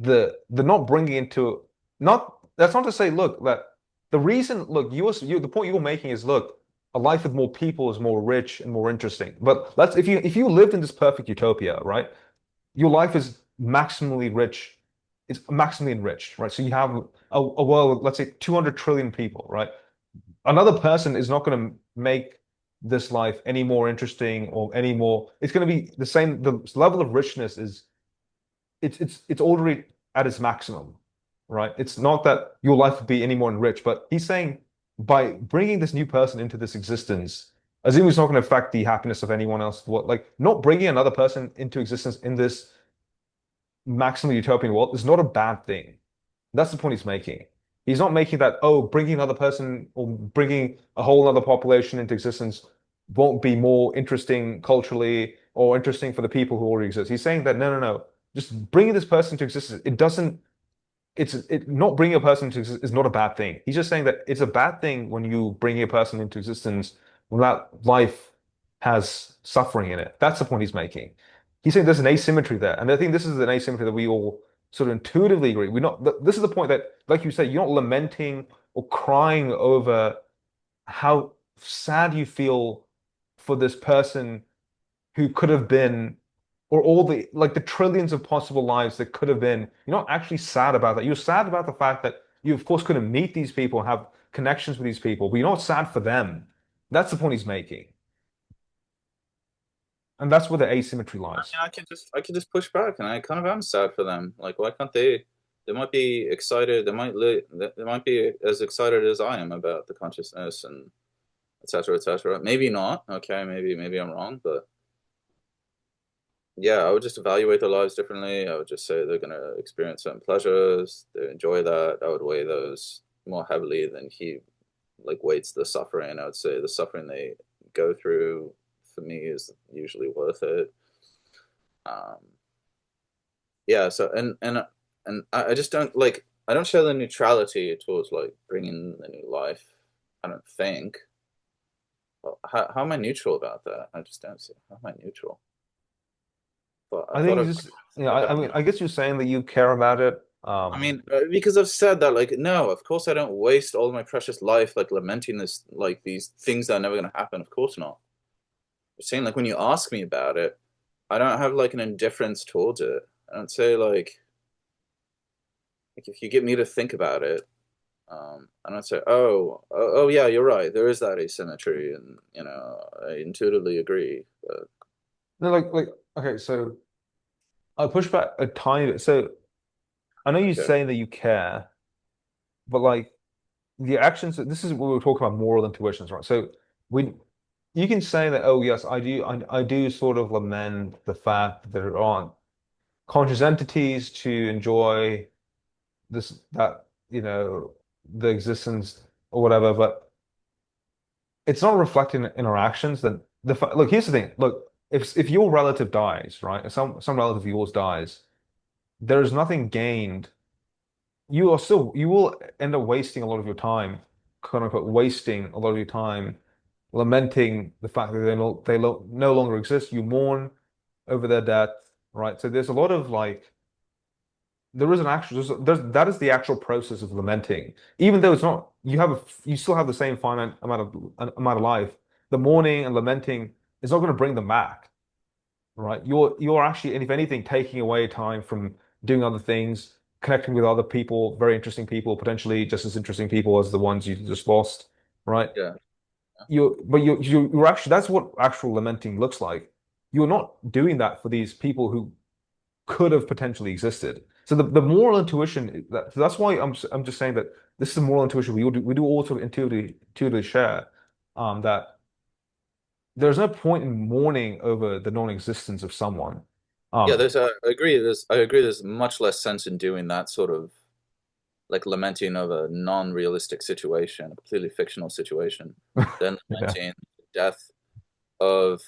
The not bringing into not that's not to say, look, that the reason, look, the point you're making is, look, a life with more people is more rich and more interesting. But let's if you lived in this perfect utopia, right? Your life is maximally rich. It's maximally enriched, right? So you have a world with, let's say, 200 trillion people, right? Another person is not going to make this life any more interesting or any more. It's going to be the same. The level of richness is it's already at its maximum, right? It's not that your life would be any more enriched, but he's saying by bringing this new person into this existence, as if it's not going to affect the happiness of anyone else. What, like, not bringing another person into existence in this maximally utopian world is not a bad thing. That's the point he's making. He's not making that, oh, bringing another person or bringing a whole other population into existence won't be more interesting culturally or interesting for the people who already exist. He's saying that, no, no, no. Just bringing this person to existence, it doesn't, not bringing a person to existence is not a bad thing. He's just saying that it's a bad thing when you bring a person into existence when that life has suffering in it. That's the point he's making. He's saying there's an asymmetry there. And I think this is an asymmetry that we all sort of intuitively agree. We're not, this is the point that, like you said, you're not lamenting or crying over how sad you feel for this person who could have been, or all the, like, the trillions of possible lives that could have been. You're not actually sad about that. You're sad about the fact that you, of course, couldn't meet these people, have connections with these people, but you're not sad for them. That's the point he's making. And that's where the asymmetry I lies. mean, I can just push back, and I kind of am sad for them. Like, why can't they? They might be excited. They might be as excited as I am about the consciousness and etc. etc. Maybe not. Okay, maybe I'm wrong, but yeah, I would just evaluate their lives differently. I would just say they're gonna experience certain pleasures. They enjoy that. I would weigh those more heavily than he like weights the suffering. I would say the suffering they go through for me is usually worth it. Um, yeah. So and I just don't like. I don't show the neutrality towards like bringing the new life. I don't think. Well, how am I neutral about that? I just don't see. How am I neutral? But I I thought think I've you just, yeah, like I mean, I guess you're saying that you care about it. I mean, because I've said that, like, no, of course I don't waste all my precious life, like, lamenting this, like, these things that are never going to happen. Of course not. I'm saying, like, when you ask me about it, I don't have, like, an indifference towards it. I don't say, like if you get me to think about it, And I'd say, oh, yeah, you're right. There is that asymmetry, and I intuitively agree. But No, okay, so I push back a tiny bit. So I know you're okay, saying that you care, but like the actions, this is what we were talking about moral intuitions, right? So we you can say that, oh yes, I do sort of lament the fact that there aren't conscious entities to enjoy that, the existence or whatever, but it's not reflecting in our actions. Then look, here's the thing. Look, if your relative dies, right? If some relative of yours dies, there is nothing gained. You will end up wasting a lot of your time, quote unquote, wasting a lot of your time lamenting the fact that no longer exist. You mourn over their death, right? So there's a lot of like there is an actual that is the actual process of lamenting. Even though it's not you still have the same finite amount of life. The mourning and lamenting is not going to bring them back, right? You're actually, and if anything, taking away time from doing other things, connecting with other people, very interesting people, potentially just as interesting people as the ones you just lost, right? yeah, You're actually that's what actual lamenting looks like. You're not doing that for these people who could have potentially existed. So the moral intuition that's why I'm just saying that this is the moral intuition we do all sort of intuitively share, that there's no point in mourning over the non-existence of someone. yeah. Um, I agree. There's much less sense in doing that sort of like lamenting of a non-realistic situation, a completely fictional situation, than yeah. lamenting the death of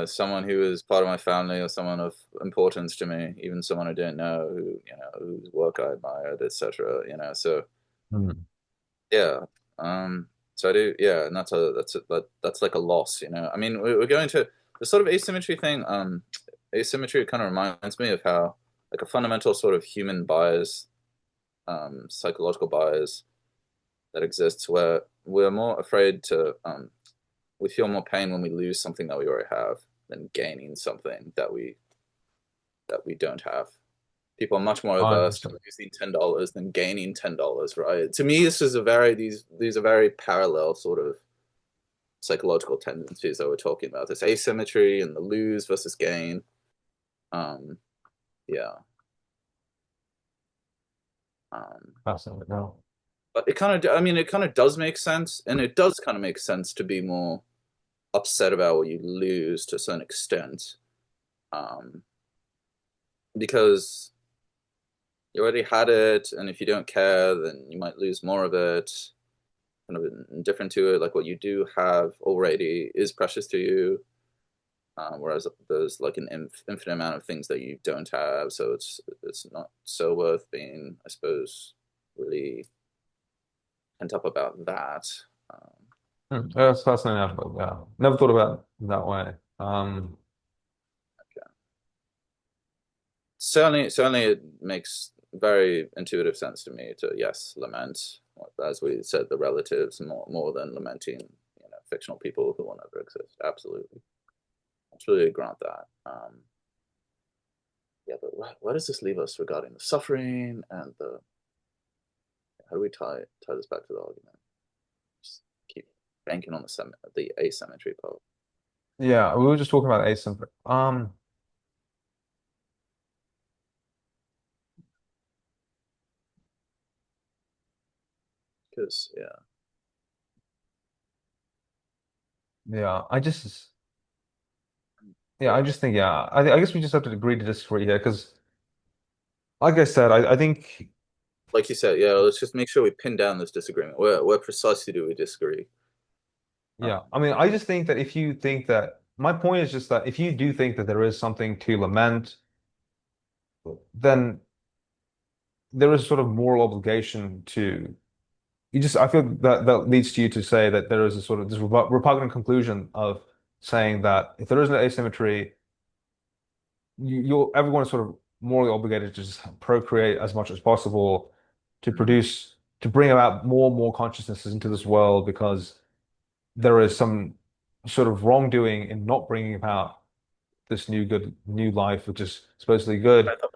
someone who is part of my family or someone of importance to me, even someone I didn't know whose work I admired, etc. So Hmm. yeah, so I do, yeah, and that's like a loss. I mean, we're going to the sort of asymmetry thing. Asymmetry kind of reminds me of how like a fundamental sort of human bias, psychological bias that exists where we're more afraid to we feel more pain when we lose something that we already have than gaining something that we don't have. People are much more I averse to understand. losing $10 than gaining $10, right? To me, this is a very these are very parallel sort of psychological tendencies that we're talking about. This asymmetry and the lose versus gain. Um, yeah. Um, Fascinating. No. but I mean, it kind of does make sense, and it does kind of make sense to be more upset about what you lose to a certain extent, um, because you already had it, and if you don't care, then you might lose more of it. Kind of indifferent to it, like what you do have already is precious to you, whereas there's like an infinite amount of things that you don't have, so it's not so worth being, I suppose, really pent up about that. Um, Hmm. Yeah, that's fascinating. But yeah, never thought about it that way. okay. Certainly, it makes very intuitive sense to me to yes, lament, as we said, the relatives more than lamenting, fictional people who will never exist. Absolutely, absolutely grant that. Yeah, but where does this leave us regarding the suffering and the? How do we tie this back to the argument? Just keep banking on the asymmetry part. Yeah, we were just talking about asymmetry. Because yeah, Yeah, I yeah, just think, yeah, I guess we just have to agree to disagree here because, like I said, I think, like you said, yeah. Let's just make sure we pin down this disagreement. Where precisely do we disagree? yeah, I mean, I just think that if you think that, my point is just that if you do think that there is something to lament, then there is sort of moral obligation to, I feel that that leads to you to say that there is a sort of this repugnant conclusion of saying that if there is an asymmetry, everyone is sort of morally obligated to just procreate as much as possible to Mhm. produce to bring about more and more consciousnesses into this world because there is some sort of wrongdoing in not bringing about this new life which is supposedly good. I thought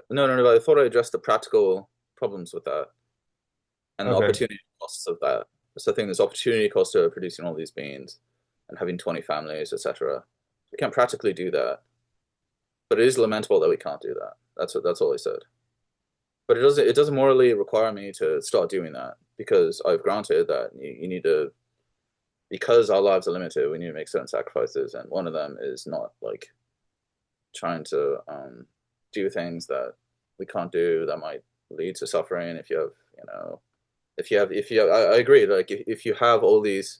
no, no, no. I thought I addressed the practical problems with that. and the Okay. opportunity costs of that. So I think there's opportunity cost to producing all these beans and having 20 families, etc. We can practically do that, but it is lamentable that we can't do that. That's all I said. But it doesn't morally require me to start doing that because I've granted that you need to, because our lives are limited, we need to make certain sacrifices, and one of them is not like trying to do things that we can't do that might lead to suffering. If you have, I agree. Like if you have all these,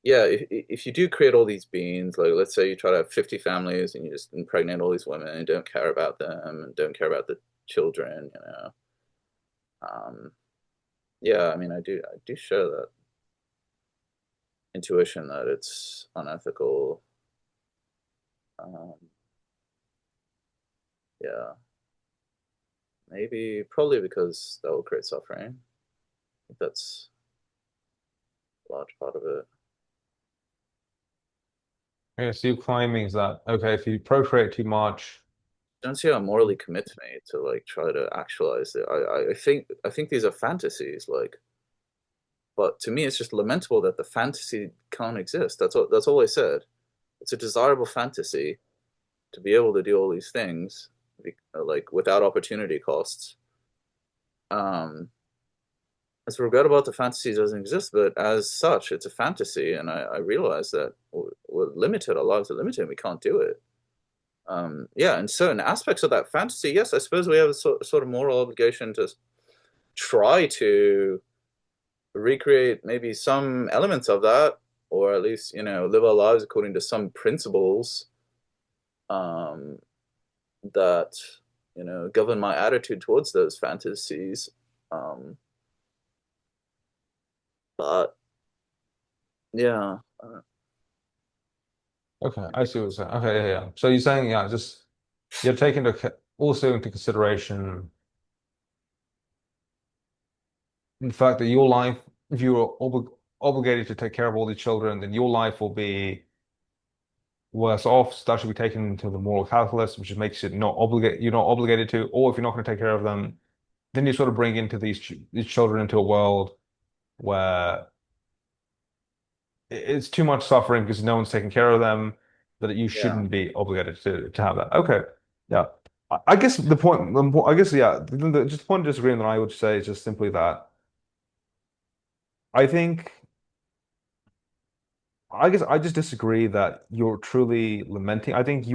yeah, if you do create all these beings, like let's say you try to have 50 families and you just impregnate all these women and don't care about them and don't care about the children, yeah, I mean, I do share that intuition that it's unethical. Um, yeah, maybe probably because that will create suffering. I think that's a large part of it. Okay, so you're claiming is that okay, if you procreate too much, I don't see how morally commits me to like try to actualize it. I think these are fantasies, like, but to me, it's just lamentable that the fantasy can't exist. That's all I said. It's a desirable fantasy to be able to do all these things, like without opportunity costs. Um, it's regrettable that the fantasy doesn't exist, but as such, it's a fantasy, and I realize that we're limited. Our lives are limited, and we can't do it. Yeah, and certain aspects of that fantasy, yes, I suppose we have a sort of moral obligation to try to recreate maybe some elements of that, or at least, live our lives according to some principles um, that, govern my attitude towards those fantasies. Um, but yeah, okay, I see what you're saying. Okay, yeah, yeah. So you're saying, yeah, just you're taking also into consideration the fact that your life, if you're obligated to take care of all the children, then your life will be worse off. So that should be taken into the moral calculus, which just makes it not obligate you're not obligated to, or if you're not going to take care of them, then you sort of bring into these children into a world where it's too much suffering because no one's taking care of them, that you yeah, shouldn't be obligated to have that. Okay, yeah. I guess I guess yeah, just the point of disagreement that I would say is just simply that I think I guess I just disagree that you're truly lamenting. I think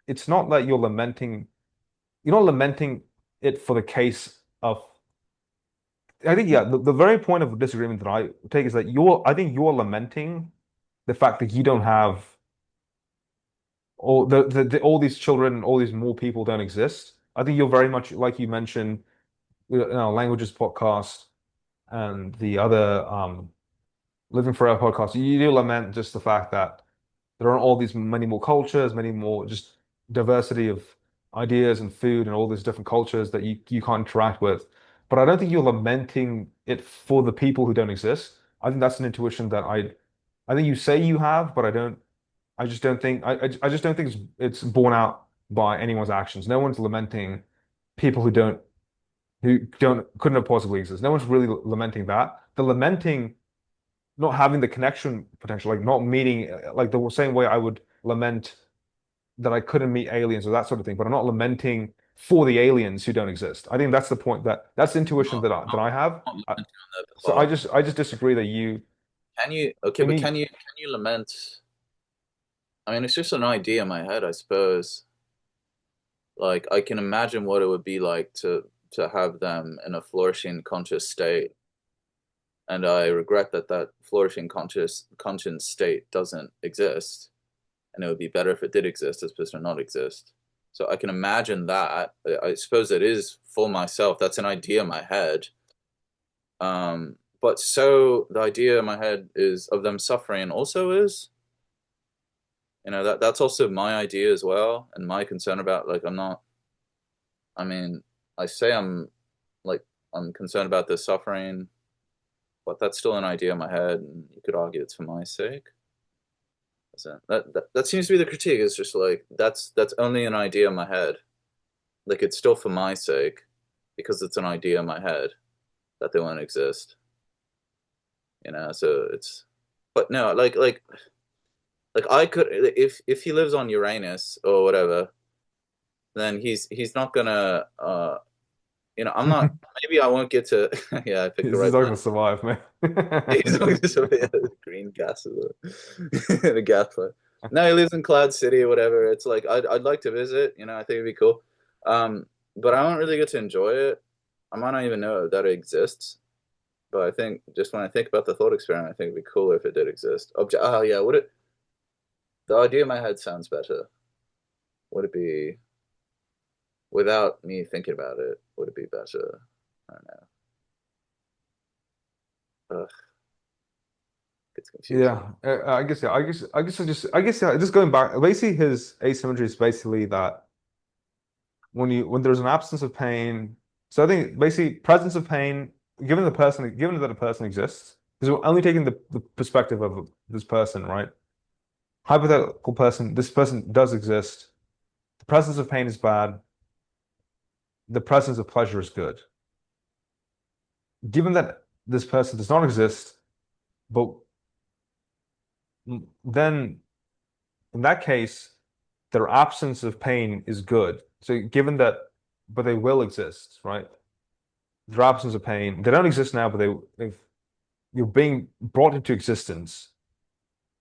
it's not that you're not lamenting it for the case of I think yeah, the very point of disagreement that I take is that I think you're lamenting the fact that you don't have all these children, all these more people don't exist. I think you're very much like you mentioned, languages podcast and the other Living Forever podcast. You do lament just the fact that there are all these many more cultures, many more just diversity of ideas and food and all these different cultures that you can't interact with. But I don't think you're lamenting it for the people who don't exist. I think that's an intuition that I think you say you have, but I just don't think I just don't think it's borne out by anyone's actions. No one's lamenting people who don't couldn't have possibly exist. No one's really lamenting that. They're lamenting not having the connection potential, like not meeting, like the same way I would lament that I couldn't meet aliens or that sort of thing, but I'm not lamenting for the aliens who don't exist. I think that's the point that's the intuition not, that I have. not lamenting on their So behalf. I just disagree that you Can you? Okay, when but you can you lament? I mean, it's just an idea in my head, I suppose. Like I can imagine what it would be like to have them in a flourishing conscious state, and I regret that that flourishing conscious state doesn't exist, and it would be better if it did exist as opposed to not exist. So I can imagine that. I suppose it is for myself. That's an idea in my head. But so the idea in my head is of them suffering also is, that's also my idea as well, and my concern about like I'm not. I mean, I say like I'm concerned about this suffering, but that's still an idea in my head, and you could argue it's for my sake. So that seems to be the critique. It's just like that's only an idea in my head. Like it's still for my sake because it's an idea in my head. that they won't exist. So it's, but no, like I could, if he lives on Uranus or whatever, then he's not gonna I'm not, maybe I won't get to yeah, I picked the He's not right gonna planet. survive, man. He's not gonna survive green gases the gas planet. No, he lives in Cloud City or whatever. It's like I'd like to visit, I think it'd be cool. Um, but I won't really get to enjoy it. I might not even know that it exists. But I think just when I think about the thought experiment, I think it'd be cooler if it did exist. Oh yeah, would it? The idea in my head sounds better. Would it be without me thinking about it? Would it be better? I don't know. Ugh, it's confusing. Yeah, I guess yeah. I guess yeah. Just going back, basically his asymmetry is basically that when there's an absence of pain. So I think basically presence of pain, given that a person exists, because we're only taking the perspective of this person, right? Hypothetical person, this person does exist. The presence of pain is bad. The presence of pleasure is good. Given that this person does not exist, but then in that case, their absence of pain is good. So given that, but they will exist, right? Their absence of pain, they don't exist now, but if you're being brought into existence,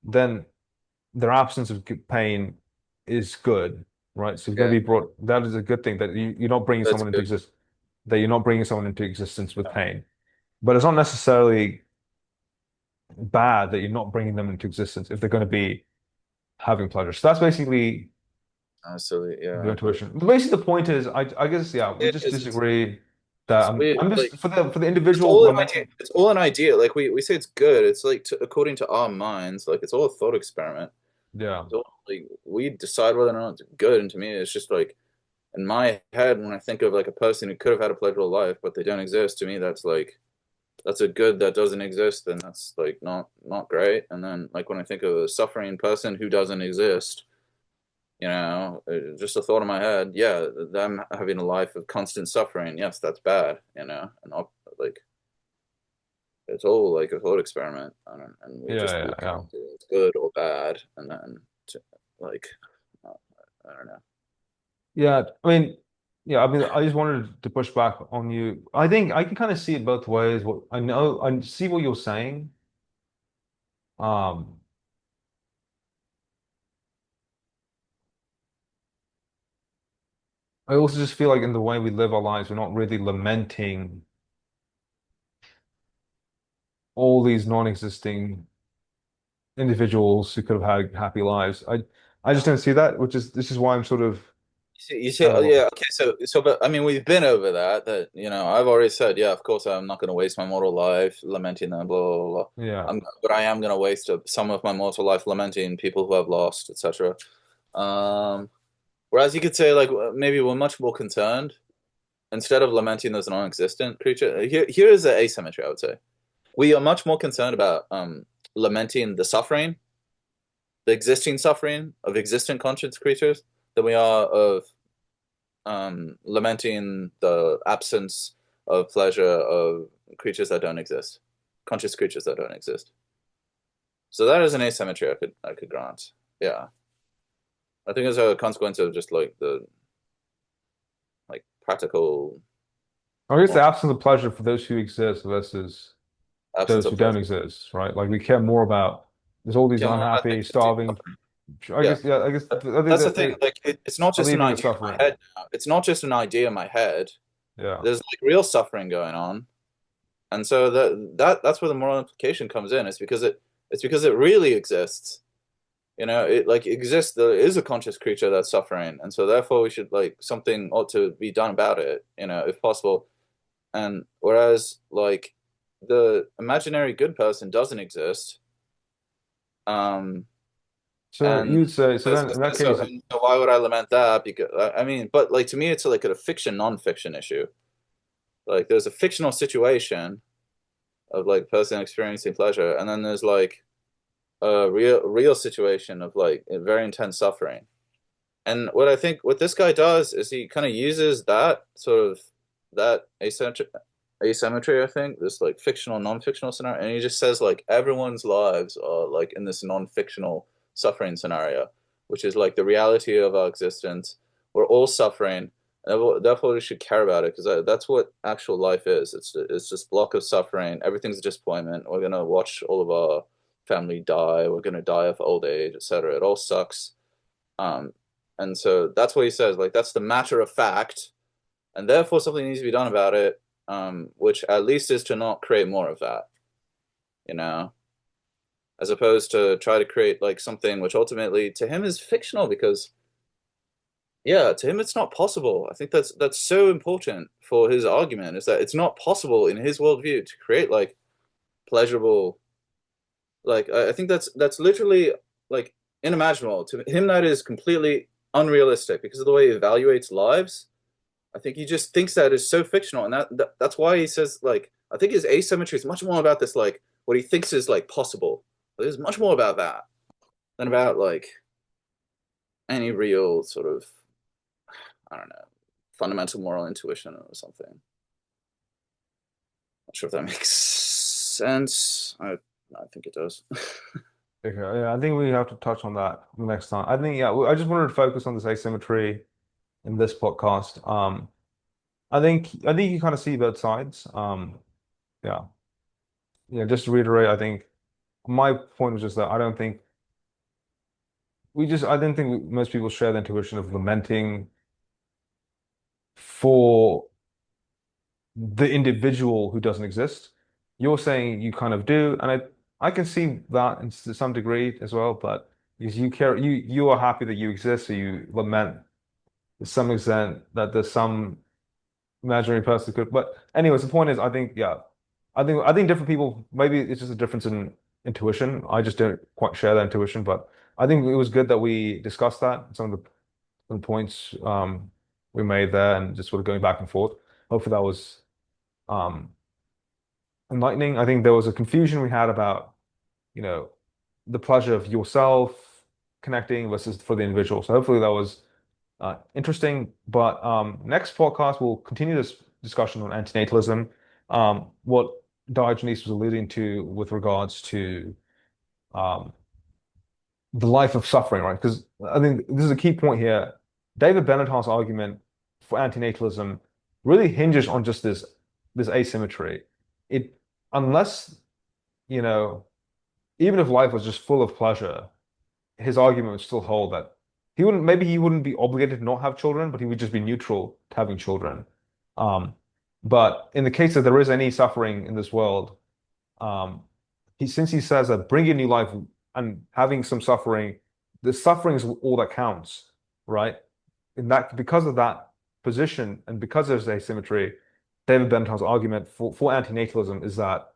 then their absence of pain is good, right? So you're going Yeah, to be brought. That is a good thing that you're not bringing that's someone into good. exist. That you're not bringing someone into existence with pain, but it's not necessarily bad that you're not bringing them into existence if they're going to be having pleasure. So that's basically Absolutely, the yeah. intuition. But basically, the point is, I guess, yeah, we It just is. disagree that It's weird. I'm Like just for the it's individual all an idea. lamenting. It's all an idea. Like we say it's good. It's like according to our minds. Like it's all a thought experiment. Yeah, It's all, like we decide whether or not it's good. And to me, it's just like in my head when I think of like a person who could have had a pleasurable life, but they don't exist. To me, that's a good that doesn't exist. Then that's like not great. And then like when I think of a suffering person who doesn't exist. Just a thought in my head. Yeah, them having a life of constant suffering. Yes, that's bad. And like it's all like a thought experiment, and we just yeah, look yeah, at it as good or bad, and then like uh, I don't know. yeah. I mean, I just wanted to push back on you. I think I can kind of see it both ways. What I know, I see what you're saying. Um, I also just feel like in the way we live our lives, we're not really lamenting all these non-existing individuals who could have had happy lives. I just don't see that, which is this is why I'm sort of Oh, uh, yeah, okay, but I mean, we've been over that. I've already said, yeah, of course, I'm not going to waste my mortal life lamenting them, blah blah blah. yeah. But I am going to waste some of my mortal life lamenting people who have lost, etc. Um, Whereas you could say, like, maybe we're much more concerned instead of lamenting those non-existent creature. Here is the asymmetry, I would say. We are much more concerned about lamenting the suffering, the existing suffering of existent conscious creatures, than we are of lamenting the absence of pleasure of creatures that don't exist, conscious creatures that don't exist. So that is an asymmetry I could grant. Yeah, I think it's a consequence of just like the like practical I guess the more absence of pleasure for those who exist versus absence those of who don't pleasure. exist, right? Like we care more about there's all these Care more about the unhappy, existing starving. suffering. I Yeah, guess yeah. I guess I think that's the that thing. they Like it's not are just an leaving the idea in my suffering. head now. It's not just an idea in my head. Yeah. There's like real suffering going on, and so that's where the moral implication comes in. It's because it really exists. It like exists. There is a conscious creature that's suffering, and so therefore we should like something ought to be done about it. If possible. And whereas like the imaginary good person doesn't exist, um, So and you'd say so then in that case, and so why would I lament that? Because I mean, but like to me, it's like a fiction non-fiction issue. Like there's a fictional situation of like a person experiencing pleasure, and then there's like a real situation of like very intense suffering. And what I think what this guy does is he kind of uses that sort of that asymmetry. Asymmetry, I think, this like fictional, non-fictional scenario, and he just says like everyone's lives are like in this non-fictional suffering scenario, which is like the reality of our existence. We're all suffering, and therefore we should care about it because that's what actual life is. It's just block of suffering. Everything's a disappointment. We're gonna watch all of our family die. We're gonna die of old age, etc. It all sucks. Um, and so that's what he says. Like that's the matter of fact, and therefore something needs to be done about it, which at least is to not create more of that, you know, as opposed to try to create like something which ultimately to him is fictional because yeah, to him it's not possible. I think that's so important for his argument is that it's not possible in his worldview to create like pleasurable like I think that's literally like unimaginable. To him that is completely unrealistic because of the way he evaluates lives. I think he just thinks that is so fictional, and that's why he says like I think his asymmetry is much more about this like what he thinks is like possible. There's much more about that than about like any real sort of I don't know fundamental moral intuition or something. Not sure if that makes sense. I think it does. Okay, yeah, I think we have to touch on that next time. I think, yeah, I just wanted to focus on this asymmetry in this podcast. I think you kind of see both sides. Yeah, yeah. Just to reiterate, I think my point was just that I don't think I didn't think most people share the intuition of lamenting for the individual who doesn't exist. You're saying you kind of do, and I can see that to some degree as well, but because you are happy that you exist, so you lament to some extent that there's some imaginary person could. But anyways, the point is, I think, yeah, I think different people, maybe it's just a difference in intuition. I just don't quite share that intuition, but I think it was good that we discussed that, some of the points we made there, and just sort of going back and forth. Hopefully that was um enlightening. I think there was a confusion we had about, you know, the pleasure of yourself connecting versus for the individual. So hopefully that was interesting. But next podcast, we'll continue this discussion on antinatalism, what Diogenes was alluding to with regards to um, the life of suffering, right? Because I think this is a key point here. David Benatar's argument for antinatalism really hinges on just this asymmetry. It unless, you know, even if life was just full of pleasure, his argument would still hold that he wouldn't be obligated to not have children, but he would just be neutral to having children. Um, but in the case that there is any suffering in this world, um, since he says that bringing new life and having some suffering, the suffering is all that counts, right? In that, because of that position and because there's asymmetry, David Bentham's argument for antinatalism is that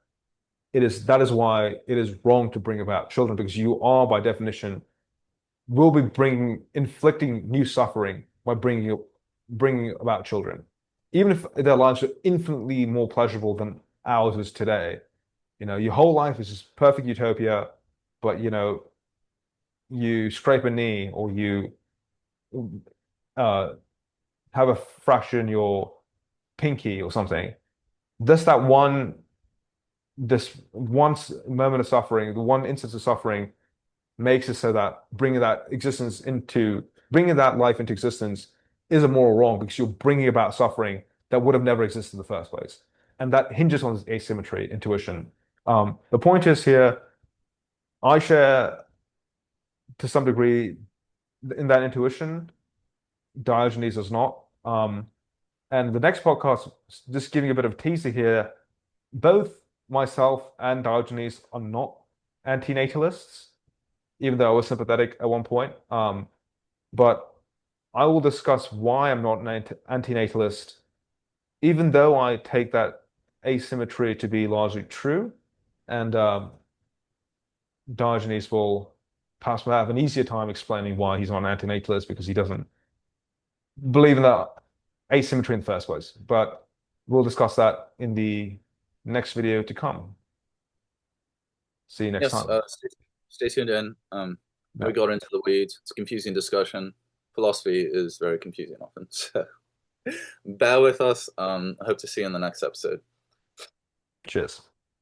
that is why it is wrong to bring about children because you are by definition will be inflicting new suffering by bringing about children, even if their lives are infinitely more pleasurable than ours is today. Your whole life is just perfect utopia, but you scrape a knee or you uh, have a fracture in your pinky or something. Just this one moment of suffering, the one instance of suffering makes it so that bringing that life into existence is a moral wrong because you're bringing about suffering that would have never existed in the first place. And that hinges on asymmetry, intuition. The point is here, I share to some degree in that intuition. Diogenes does not. And the next podcast, just giving a bit of teaser here, both myself and Diogenes are not anti-natalists, even though I was sympathetic at one point. But I will discuss why I'm not an anti-natalist, even though I take that asymmetry to be largely true. And Diogenes will perhaps have an easier time explaining why he's not an anti-natalist because he doesn't believe in that asymmetry in the first place. But we'll discuss that in the next video to come. See you next Yes, time. stay tuned in. We Yeah. got into the weeds. It's a confusing discussion. Philosophy is very confusing often. So bear with us. I hope to see you in the next episode. Cheers.